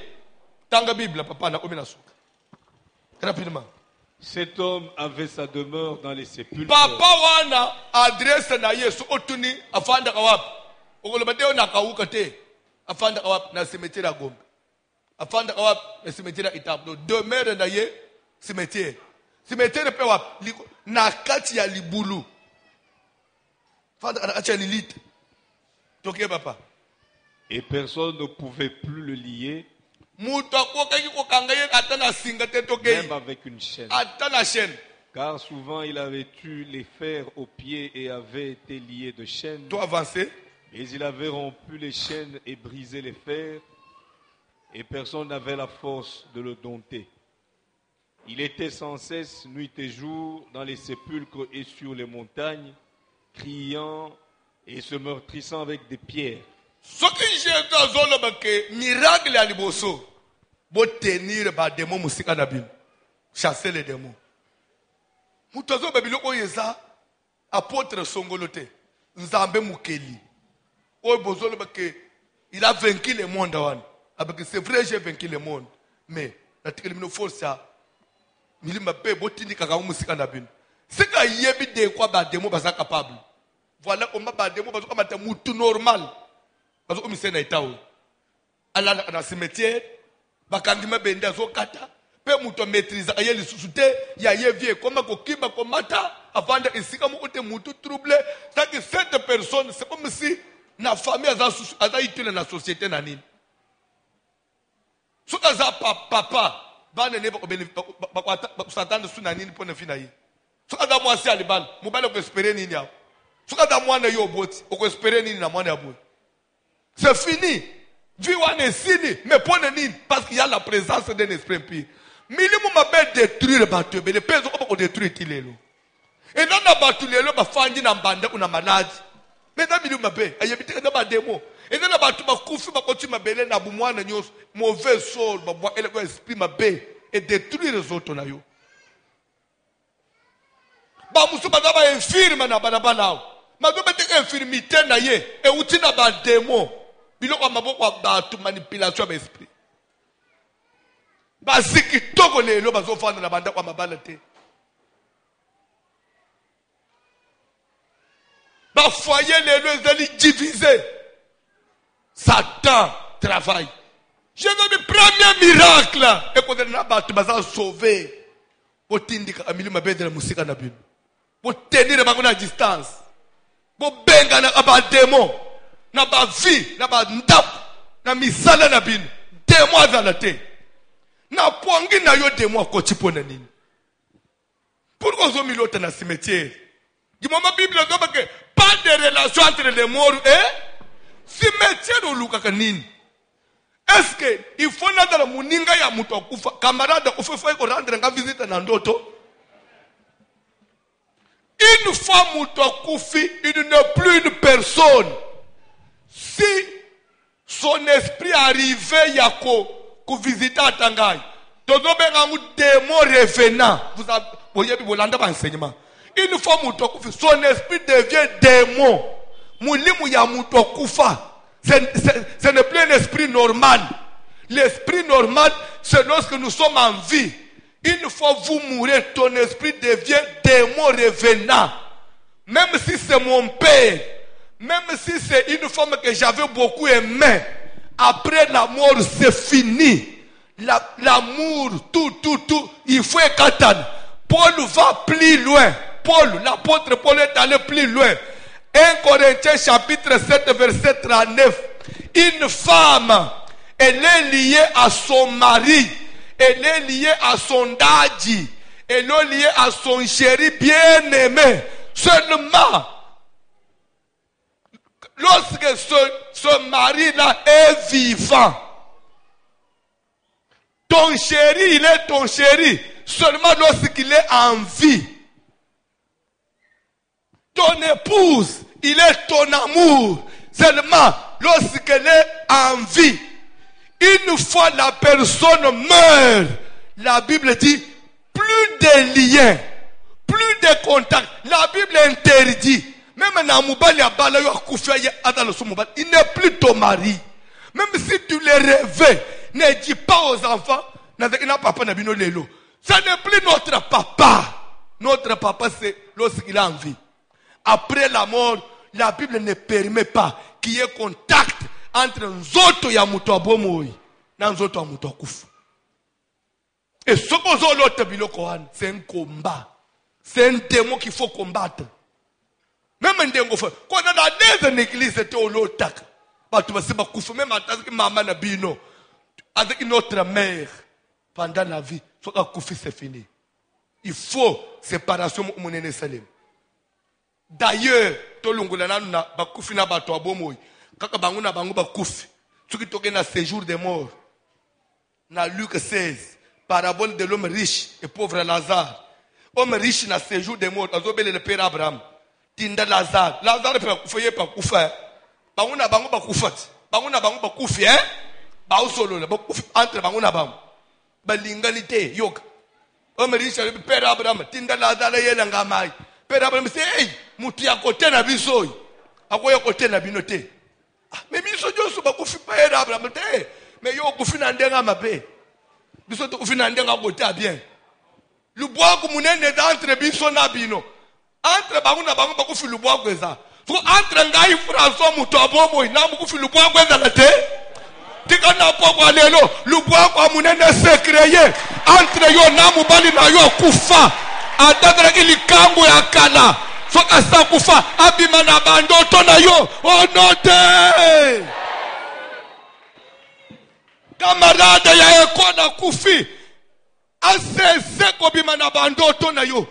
Tanga Bible papa na komina souka. Rapidement. Cet homme avait sa demeure dans les sépulcres. Papa wana adresse na Yesu otuni afanda kawapi. Okolobadeo na kauka te. Afanda kawapi na cimetière ya Gombe. Afanda kawapi na cimetière ya Itablo. Demeure na ye cimetière. Cimetière pe wapi na kati ya libulu. Afanda na kati ya lilite. Toke papa. Et personne ne pouvait plus le lier. Même avec une chaîne. Car souvent il avait eu les fers aux pieds et avait été lié de chaînes. Mais il avait rompu les chaînes et brisé les fers. Et personne n'avait la force de le dompter. Il était sans cesse, nuit et jour, dans les sépulcres et sur les montagnes, criant et se meurtrissant avec des pierres. Ce qui j'ai dans miracle à liboso, pour tenir les démons musika nabim, chasser les démons. Mutazo babiloko yeza apôtre songolote, nzambe mukeli. Oy bozolo bake il a vaincu le monde wan. Avec c'est vrai j'ai vaincu le monde, mais la tekeli force a milima pe botini kaka musika nabim. C'est ka yebi de quoi ba démon baza capable. Voilà comment ba démon bazo kamata mutu normal. Parce que monsieur naitao ala na cimetière bakangima bende azokata pe muto maîtriser ayeli susute ya yevie koma kokimba komata avanda isika mu ote mutu troublé ça que cette personne c'est comme si na famille aza itule na société na nini soka za papa bana ne ba satana suna nini pona fina yi soka za mwasi alibana mobala ko espérer nini hapo soka za mwana yo boti ko espérer nini na mwana yabo. C'est fini. Vie est fini. Mais pour ne parce qu'il y a la présence d'un esprit impur. Minimum m'a détruire le bateau. Mais les personnes ont détruit il est là. Et non na bateau les là, bah fandi na bande ou na malade. Mais dans minimum m'a bé. Aïe bité na ba démo. Et dans na bateau m'a koufi m'a continue m'a belé na boumouan na nyos mauvais sort m'a bois et le esprit m'a bé et détruire les autres na yo. Bah moussou bah d'abord infirme na ba là. Ma do bete infirmité na ye et outi na ba démo. Biloko maboko ba manipulation de l'esprit. Baziki toko lelo bazofanda na banda kwa mabala te. Ba foyer lelo ezali divisé. Satan travaille. Je veux le premier miracle et quand on a battu baza sauvé. Otindika amili mabende na musika na bible. Pour tenir bango na distance. Pour benga na ba démon. Na ba vie, na ba ndap, na misala na bin, démon azala te. Na poangi na yo démon akoti pona nini. Pourquoi zo milota na cimetière? Du moment Bible doit que pas de relation entre les morts et cimetière ou lukaka nini. Est-ce que il faut na dans muninga ya mutu akufa, camarade ufa ko rendre nga visite na ndoto? Une fois mutu akufi, il n'est plus une personne. Si son esprit arrivait à visiter Tangaï, démon revenant, vous voyez, vous l'avez enseignement. Une fois son esprit devient démon. Ce n'est plus un esprit normal. L'esprit normal, c'est lorsque nous sommes en vie. Une fois vous mourrez, ton esprit devient démon revenant. Même si c'est mon père. Même si c'est une femme que j'avais beaucoup aimée, après la mort, c'est fini. L'amour, tout, il faut écarter. Paul va plus loin. L'apôtre Paul est allé plus loin. 1 Corinthiens chapitre 7, verset 39. Une femme, elle est liée à son mari. Elle est liée à son daddy. Elle est liée à son chéri bien-aimé. Seulement, lorsque ce mari-là est vivant, ton chéri, il est ton chéri seulement lorsqu'il est en vie. Ton épouse, il est ton amour seulement lorsqu'elle est en vie. Une fois la personne meurt, la Bible dit plus de liens, plus de contacts. La Bible interdit. Même il n'est plus ton mari. Même si tu le rêvais, ne dis pas aux enfants, ça n'est plus notre papa. Notre papa, c'est lorsqu'il est en vie. Après la mort, la Bible ne permet pas qu'il y ait contact entre Nzoto ya muto abomoy na Nzoto ya muto akufa. Et ce qu'on c'est un combat. C'est un démon qu'il faut combattre. Même un démon, quand on a des églises, c'était au lotak. Même en tant que maman Nabino, avec notre mère, pendant la vie, c'est fini. Il faut séparation au Monéné Salem. D'ailleurs, tolongolana na bakufi na bato abomoy. Kaka bangu na bangu bakufi. Tuki toke na séjour des morts. Na Luc 16, parabole de l'homme riche et pauvre Lazare. Homme riche na séjour des morts, azobele le père Abraham. Tinda Lazare. Lazare pe kufoye pa kufa. Bangu na bangu bakufati. Bangu na bangu bakufi ba usolo la bakufi entre bangu na bangu. Ba lingalité yoka. Homme riche le père Abraham. Tinda Lazare yela ngamai. Père Abraham dit, hey, muti ya kote na bisoy. Akoya kote na binote. Mais biso josu ba kufi père Abraham te. Mais yo kufi na ndenga mabe. Biso to kufi na ndenga kote bien. Le bois ku munene entre biso na bino. Entre bangu na bangu ba kufi le bois kweza. So entre ngai François muto abomo na mu kufi le bois kweza la te. Tika na kwa lelo, le bois kwa munene se créer entre yo na mubali na yo kufa. Atadra ili kambu ya kala soka sakufa abima na bandoto na yo onote kamarada ya ekona kufi asese ko bima na bandoto na yo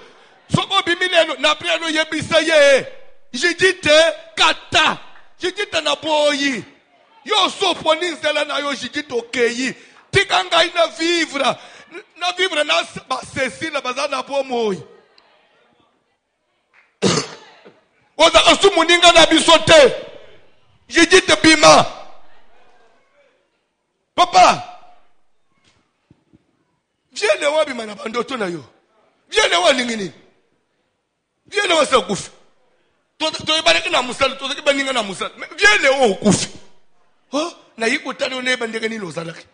soko bimilelo na priano yebisa ye jidite kata jidite na boyi yo sopo ninzela na yo jidite okeyi tikanga ina vivre na vivre na Cécile bazana pomoy. Oza kasumu ninga na bisote. J'ai dit te bima. Papa. Viens le wa bima na bandoto na yo. Viens le wa ningini. Viens le wa sa kufi. To ibareke na musala, to ke baninga na musala. Viens le wa kufi. Oh, na yikutani one bandeke ni lozalaki.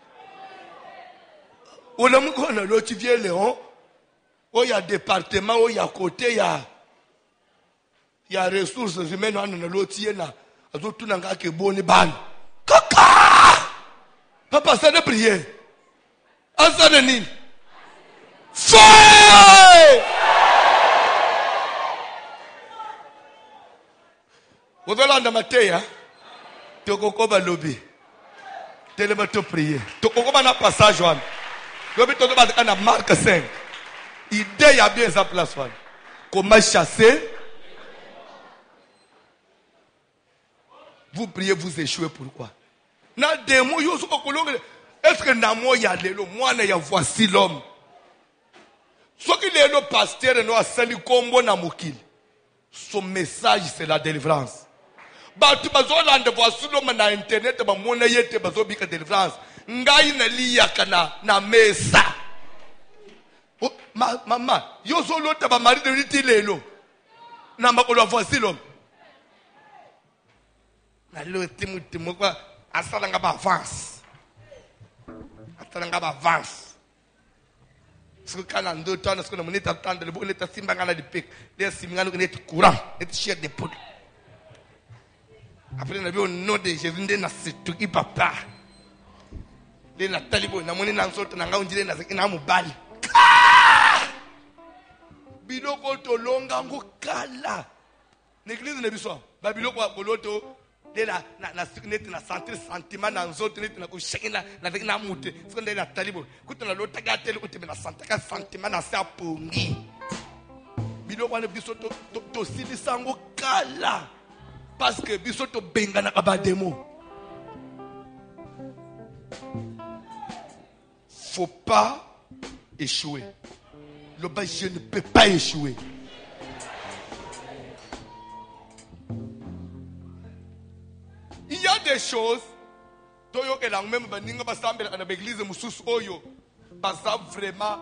On a mon l'autre vieux Léon. Oh, il y a département, oh, il y a côté, il y a ressources humaines, on a l'autre, il y a tout le monde qui est bon et ban. Kaka! Papa, ça de prier. Ah, ça de nil. Feu! Vous allez dans ma tête, hein? Tu as encore un lobby. Tu as encore prier. Tu as encore un passage, Joanne. Dans Marc 5, idée a bien sa place. Comment chasser? Vous priez, vous échouez. Pourquoi? Est-ce que Namo ya lelo, moi na voici l'homme? Ce qu'il est le pasteur no asali kombo na mukili. Son message c'est la délivrance. Batu bazolanda voici l'homme na internet ba mona yete bazobika délivrance. Ngai na liya kana na mesa. Oh, maman, yo solo ta ba mari de riti lelo. Na makolo voici l'homme. Na lo timu kwa asala nga ba avance. Asala nga ba avance. Ce que quand on doit attendre, ce que nous devons attendre, le bon état simba ngana di pek, les simba ngana di courant, les chers de poudre. Après on a vu au nom de Jésus de na situki papa. Les na talibo na moni na nsoto na ngaunjile na zakina mubali. Biloko to longa ngokala. L'église ne biso. Ba biloko wa koloto de la na net na centre sentiment na nsoto net na ko shekina na zakina mute. Ce qu'on dit na talibo. Kuto na lota gatele kuto na sentaka sentiment na sa pongi. biloko wana biso tosilisango kala parce que biso tobenganaka bademo. Faut pas échouer. Le bas, je ne peux pas échouer. Il y a des choses toyo ke lang même baninga basambela kana l'église mususu oyo basa vraiment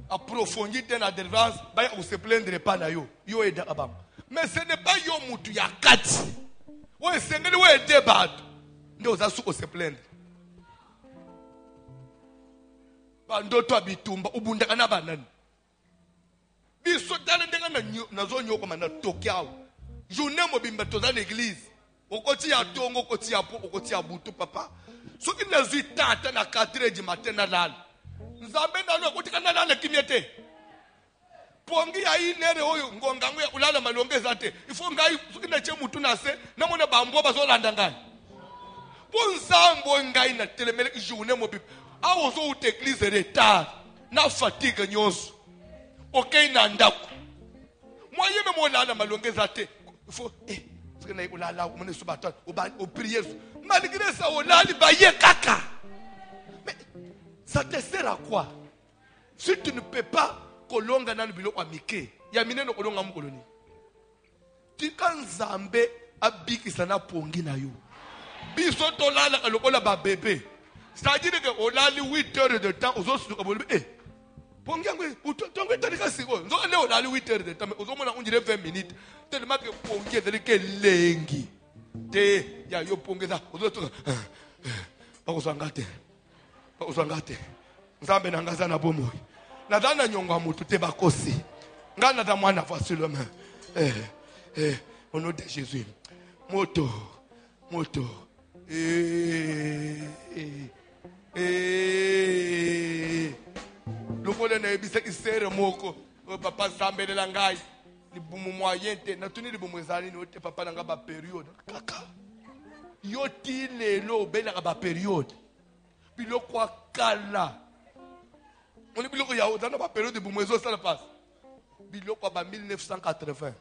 approfondir dans délivrance ba on se plaindre pas na yo eda abam. Mais ce n'est pas yo mutu ya kati. Ouais sengeli we débat ndio za suko se plaindre. Ndoto abitumba ubunda kana banani biso tala ndenga na zonyo ko mana tokiao journée mobimba toza l'église okoti ya tongo okoti ya po okoti ya butu papa soki na zitata na 4h du matin na lala nzambe na lo okoti kana lala kimiete pongi ya inere oyo ngonga ngo ulala malongeza te ifo ngai soki na che mutu na se na mona bambo bazolanda ngai bonsambo ngai na telemele journée mobimba awo zo ut église retard na fatigue nyonso okay na ndako moye me molala malongeza te ifo parce que na ulala umone so batwa o prier malgré ça olali baye kaka. Mais ça te sert à quoi si tu ne peux pas kolonga na biloko amike ya mineno kolonga mukoloni tikanzambe abikisa na pongi na yo biso tolala lokola ba bébé. C'est-à-dire que on a 8 heures de temps aux autres pongiangwe utongo tandika siko nzo le on a 8 heures de temps mais ozomona on dirait 20 minutes tellement que pongi est lengi te ya yo pongeza ozoto bakosangate nzambe na ngaza na bomo na dana nyongwa mutu te bakosi ngana da mwana voici le main au nom de Jésus moto lokole na ebisa kisere moko papa zambelela ngai libumu moyen te natuni libumu ezali ni ote papa nanga ba periode kaka yo ti lelo bela ba periode biloko akala on biloko ya otana ba periode libumu ezo sala passe biloko ba 1980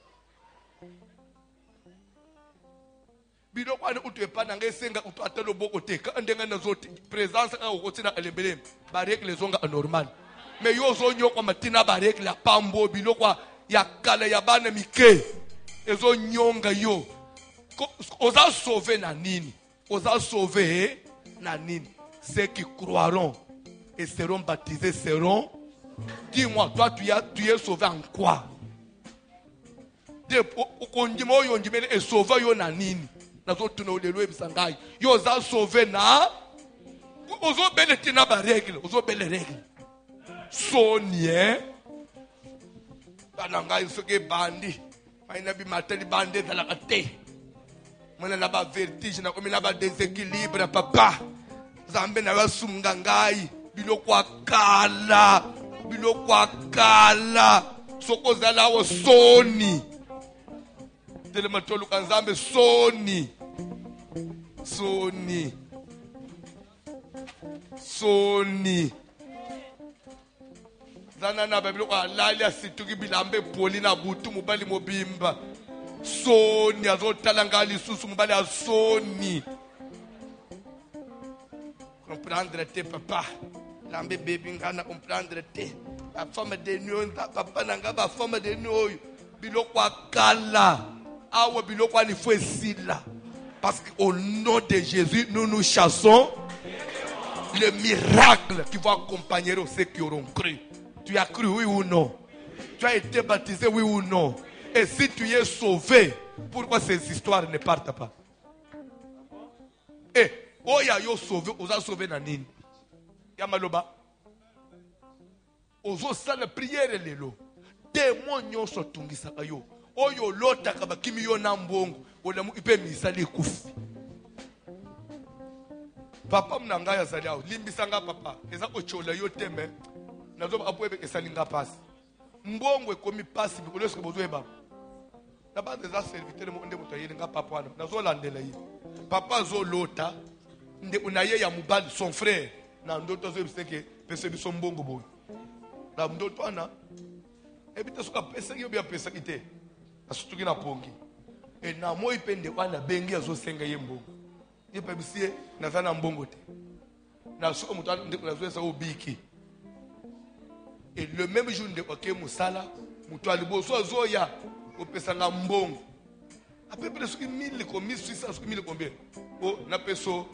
biloko ane utu epana ngesenga utu atelo boko te ka ndenga na zote présence ka okotina elembele ba règle zonga anormal mais yo zo nyoko matina ba règle pambo biloko ya kala ya bana mike ezo nyonga yo oza sauver na nini ceux qui croiront et seront baptisés seront. Dis-moi, toi tu es sauvé en quoi? De okondimo yo ndimele e sauver yo na nini? Nazo tuna olelo ebisangai yo za sauver na ozo bele tina ba règle ozo bele règle sonie bananga isoke bandi maina bi mateli bande za la kate mona na ba vertige na komina ba déséquilibre papa zambe na basunga ngai biloko akala soko zala wo soni telema tolu kanzambe soni zana na babilo kwa lali asituki bilambe poli na butu mubali mobimba soni azotala ngali susu mubali asoni comprendre te papa lambe baby ngana comprendre te la femme de nuit papa nanga ba femme de nuit biloko akala awa biloko ani faut sila parce qu'au nom de Jésus nous nous chassons le miracle qui va accompagner ceux qui auront cru. Tu as cru oui ou non? Tu as été baptisé oui ou non? Et si tu es sauvé, pourquoi ces histoires ne partent pas? Eh, oya yo sauvé, oza sauvé na nini? Yamaloba. Ozo sala prière lelo. Démon nyonso tungisaka yo. Oyo lota kaba kimi yo na mbongo. Olamu ipe misali kufi. Papa mnanga ya zaliao. Limbisanga papa. Eza ochola yo teme. Nazo apoebe esalinga pasi. Mbongo ekomi pasi bikolo eske bozo eba. Na ba des serviteurs mo nde mutayele nga papa wana. Nazo landela yi. Papa zo lota nde unaye ya mubali son frère. Na ndoto zo biseke pese biso mbongo boy. Na ndoto ana Et puis, tu as pensé que tu as pensé que tu as pongi. Et na moi, il pende wana bengi azo senga yembo. Il peut dire, nazana mbongote. Na so mutu na zo esa obiki. Et le même jour de OK musala, mutu aliboso azoya, opesa nga mbongo. À peu près 1000 comme 1600 1000 combien. Oh, na peso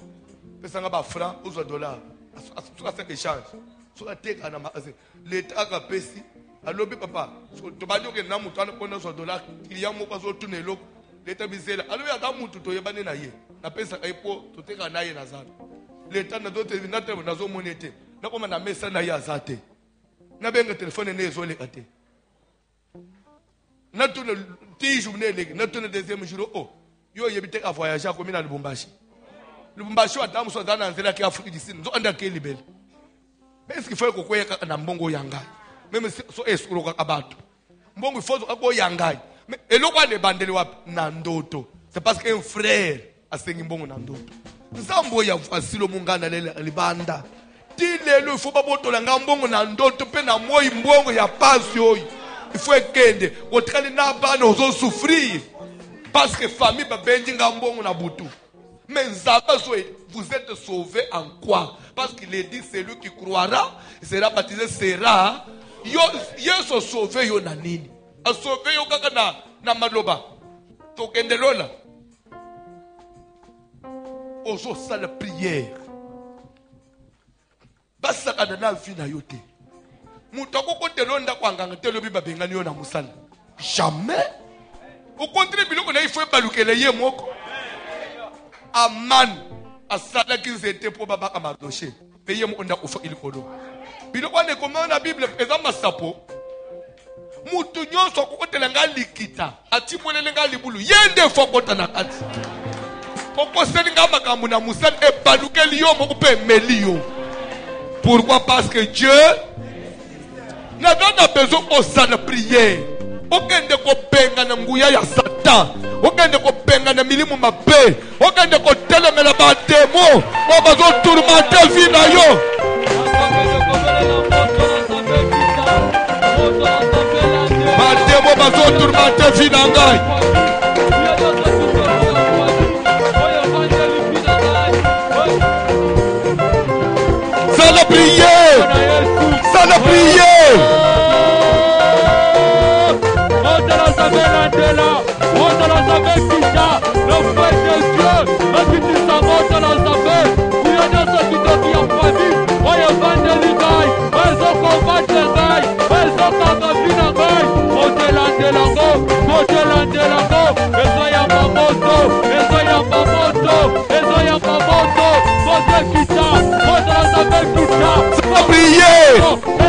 pesa nga ba franc ou $. Sur 5 échanges. Sur la tête na magasin. L'état ka pesi, alobi papa, to badi ke na mutu ana kona $, client moko zo tourner loko. L'état bizela. Alobi ata mutu to yebane na ye. Na pesa epo to teka na ye na zana. L'état na dote na te na zo monete. Na koma na mesa na ye azate. Na benga téléphone ne zo le kate. Na tourne 10 journées les na tourne deuxième jour oh yo yebite ka voyager comme na Lubumbashi. Lubumbashi adamu so dana nzela ki Afrique du Sud. Zo anda ke libele. Mais ce qu'il faut ko kweka na mbongo yanga. Même so esukuro ka bato. Mbongo ifo ko yanga. Mais eloko ne bandeli wapi na ndoto. C'est parce qu'un frère a sengi mbongo na ndoto. Nzambo ya fasilo mungana lele libanda. Dilelo il faut pas botola ngambongo na ndoto pe na moi mbongo ya pasi oyi. Il faut ekende otrali na bana ozo souffrir parce que famille ba benji ngambongo na butu. Mais nzaba so vous êtes sauvés en quoi? Parce qu'il est dit celui qui croira sera baptisé sera yo yeso sauvé yo na nini? A sauvé yo kaka na maloba. To kende lola. Ozo sala prière. Basaka na vie na yo te. Mutako kote londa kwa nganga telo biba bengani yo na musala. Jamais. Au contraire biloko na ifo balukele ye moko. Aman asala ki zete po baba amadoche. Peye mo onda ufa ilikolo. Biloko ne komana na Bible ezama sapo. Mutu nyonso kokotela nga likita. Atimolele nga libulu yende fokota na kati. Koko selinga makambu na musala e balukeli yo moko pe meliyo. Pourquoi? Parce que Dieu n'a pas besoin de prière. Aucun de ko penga na nguya ya Satan. Aucun de ko penga na milimu mabe. Aucun de ko telemela ba demo. O bazo tourmenter vie na yo. Ba demo bazo tourmenter vie na ngai. Ça la prière. Ça la prière.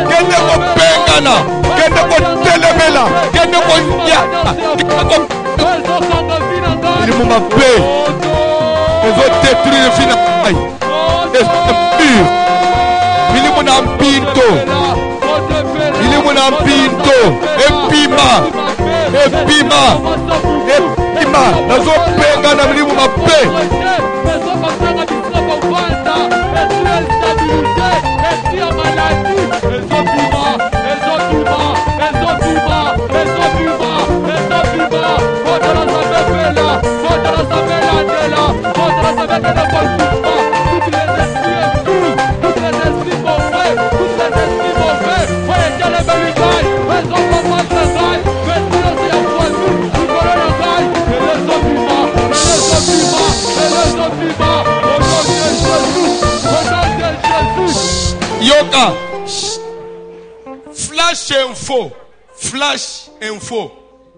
Kende ko pengana, kende ko telemela, kende ko nyata, il m'a mappé, ils ont détruit le final, et c'est pur, il est mon ampinto, il est mon ampinto, epima, la zone pengana, il m'a mappé. Yoka, flash info.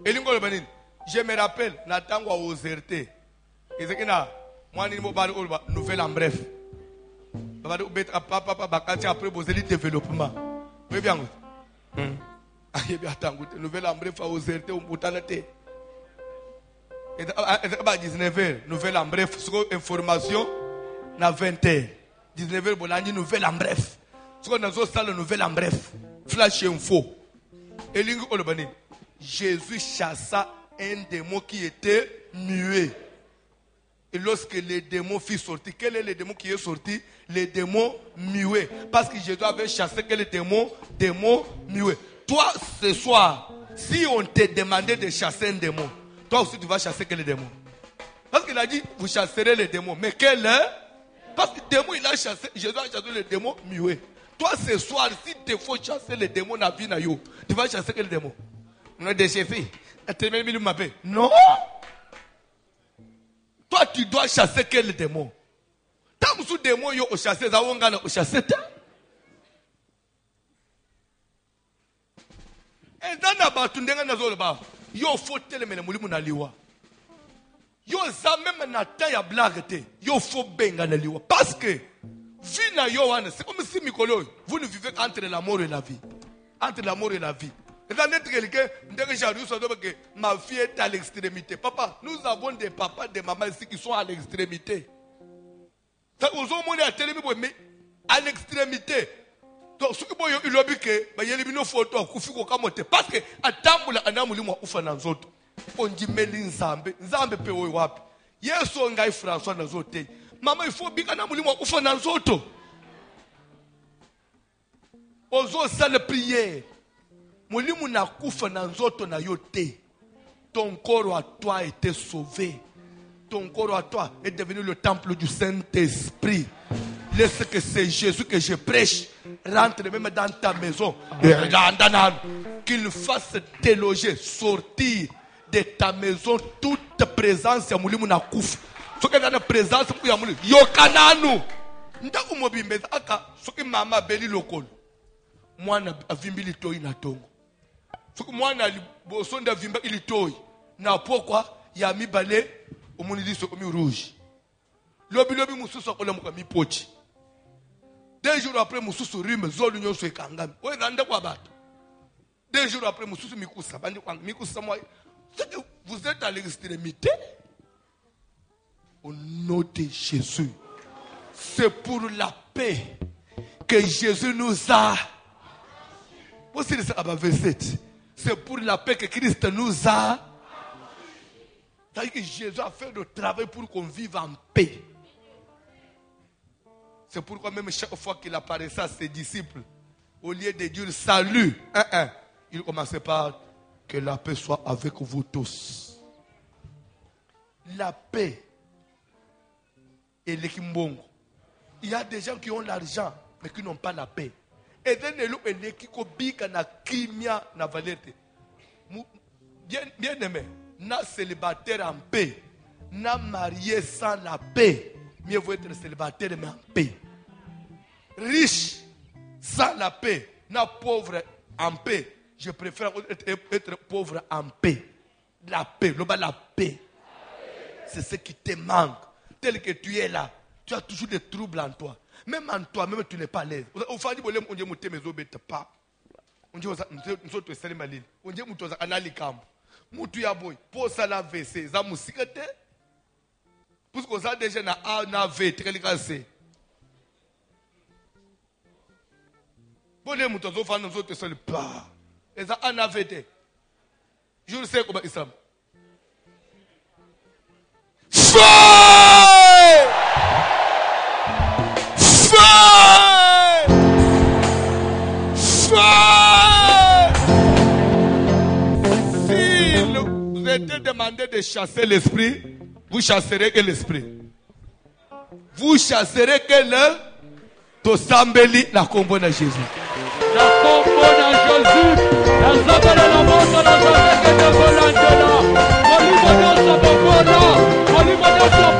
Je me rappelle, Nathan wa Ozerte. Et c'est que moi ni mo bali nouvelle en bref. Papa bakati après bozeli développement. Oui bien. Nouvelle en bref à Ozerte ou mutanate. Et à 19h, nouvelle en bref, information na 20h. 19h bolani nouvelle en bref. Ce qu'on a ça la nouvelle en bref. Flash info. Et Jésus chassa un démon qui était muet. Et lorsque les démons furent sortis, quel est le démon qui est sorti? Les démons muets. Parce que Jésus avait chassé quel démon? Démon muet. toi, ce soir, si on te demandait de chasser un démon, toi aussi tu vas chasser quel démon? Parce qu'il a dit, vous chasserez les démons. Mais quel est? Parce que le démon, il a chassé, Jésus a chassé les démons muets. Toi, ce soir, si tu faut chasser les démons dans la vie, tu vas chasser quel démon? On a des chefs. Non. Toi, tu dois chasser quel démon? Tant que ce démon, il a chassé, il a chassé. Et dans la bataille, il faut tellement de monde dans liwa. Yo za même na ta ya blague te. Yo faut benga na liwa parce que vie na yo wana c'est comme si mikolo vous ne vivez entre la mort et la vie. Entre la mort et la vie. Et dans notre quelqu'un ndenge jaru so que ma fille est à l'extrémité. Papa, nous avons des papas des mamans ici qui sont à l'extrémité. Ça aux hommes à télé mais à l'extrémité. Donc ce que boyo ilobi ke ba yeli bino photo kufi ko kamote parce que atambula anamuli mwa ufa na nzoto. Onjimeli nzambe nzambe pe oyo wapi Yesu ngai François na zote mama il faut bika na mulimo ufa na nzoto ozo sala prière mulimo na kufa na nzoto na yote ton corps à toi a été sauvé ton corps à toi est devenu le temple du Saint-Esprit. Laisse que c'est Jésus que je prêche rentre même dans ta maison qu'il fasse te loger sortir de ta maison toute présence ya mulimu na kufa soki na présence ya mulimu yokananu ndako mobimbeza aka soki mama beli lokolo mwana avimbi litoi na tongo soki mwana bosonda vimba ilitoi na pokwa ya mibale omuniliso omi rouge lobi mususu akola muka mipochi 2 jours après mususu rime zolu nyonso ekangami oyo nanda kwa bato 2 jours après mususu mikusa bandi kwa mikusa moi. Vous êtes à l'extrémité au nom de Jésus. C'est pour la paix que Jésus nous a. C'est pour la paix que Christ nous a. C'est-à-dire que Jésus a fait le travail pour qu'on vive en paix. C'est pourquoi même chaque fois qu'il apparaissait à ses disciples, au lieu de dire salut, il commençait par que la paix soit avec vous tous. La paix et l'équimbongo. Il y a des gens qui ont l'argent, mais qui n'ont pas la paix. Et then bien aimé, na célibataire en paix, na marié sans la paix. Mieux vaut être célibataire mais en paix. Riche sans la paix, na pauvre en paix. Je préfère être pauvre en paix. La paix, la paix. C'est ce qui te manque. Tel que tu es là, tu as toujours des troubles en toi. Même en toi, même tu n'es pas à l'aise. On dit que on dit que tu es pas. On dit que tu es malin. On dit que tu es analyse camp. Mutu ya boy, pour ça la WC, ça musikete. Parce que ça déjà na V très cassé. Bon les mutu zo fa nous autres seul pas. Et ça en avait. Je ne sais comment Islam. Feu! Feu! Feu! Si vous êtes demandé de chasser l'esprit, vous chasserez que l'esprit. Vous chasserez que le Tosambeli la combo de Jésus. La combo de Jésus. La zaba de la moto, la zaba de la volante. Olimo de la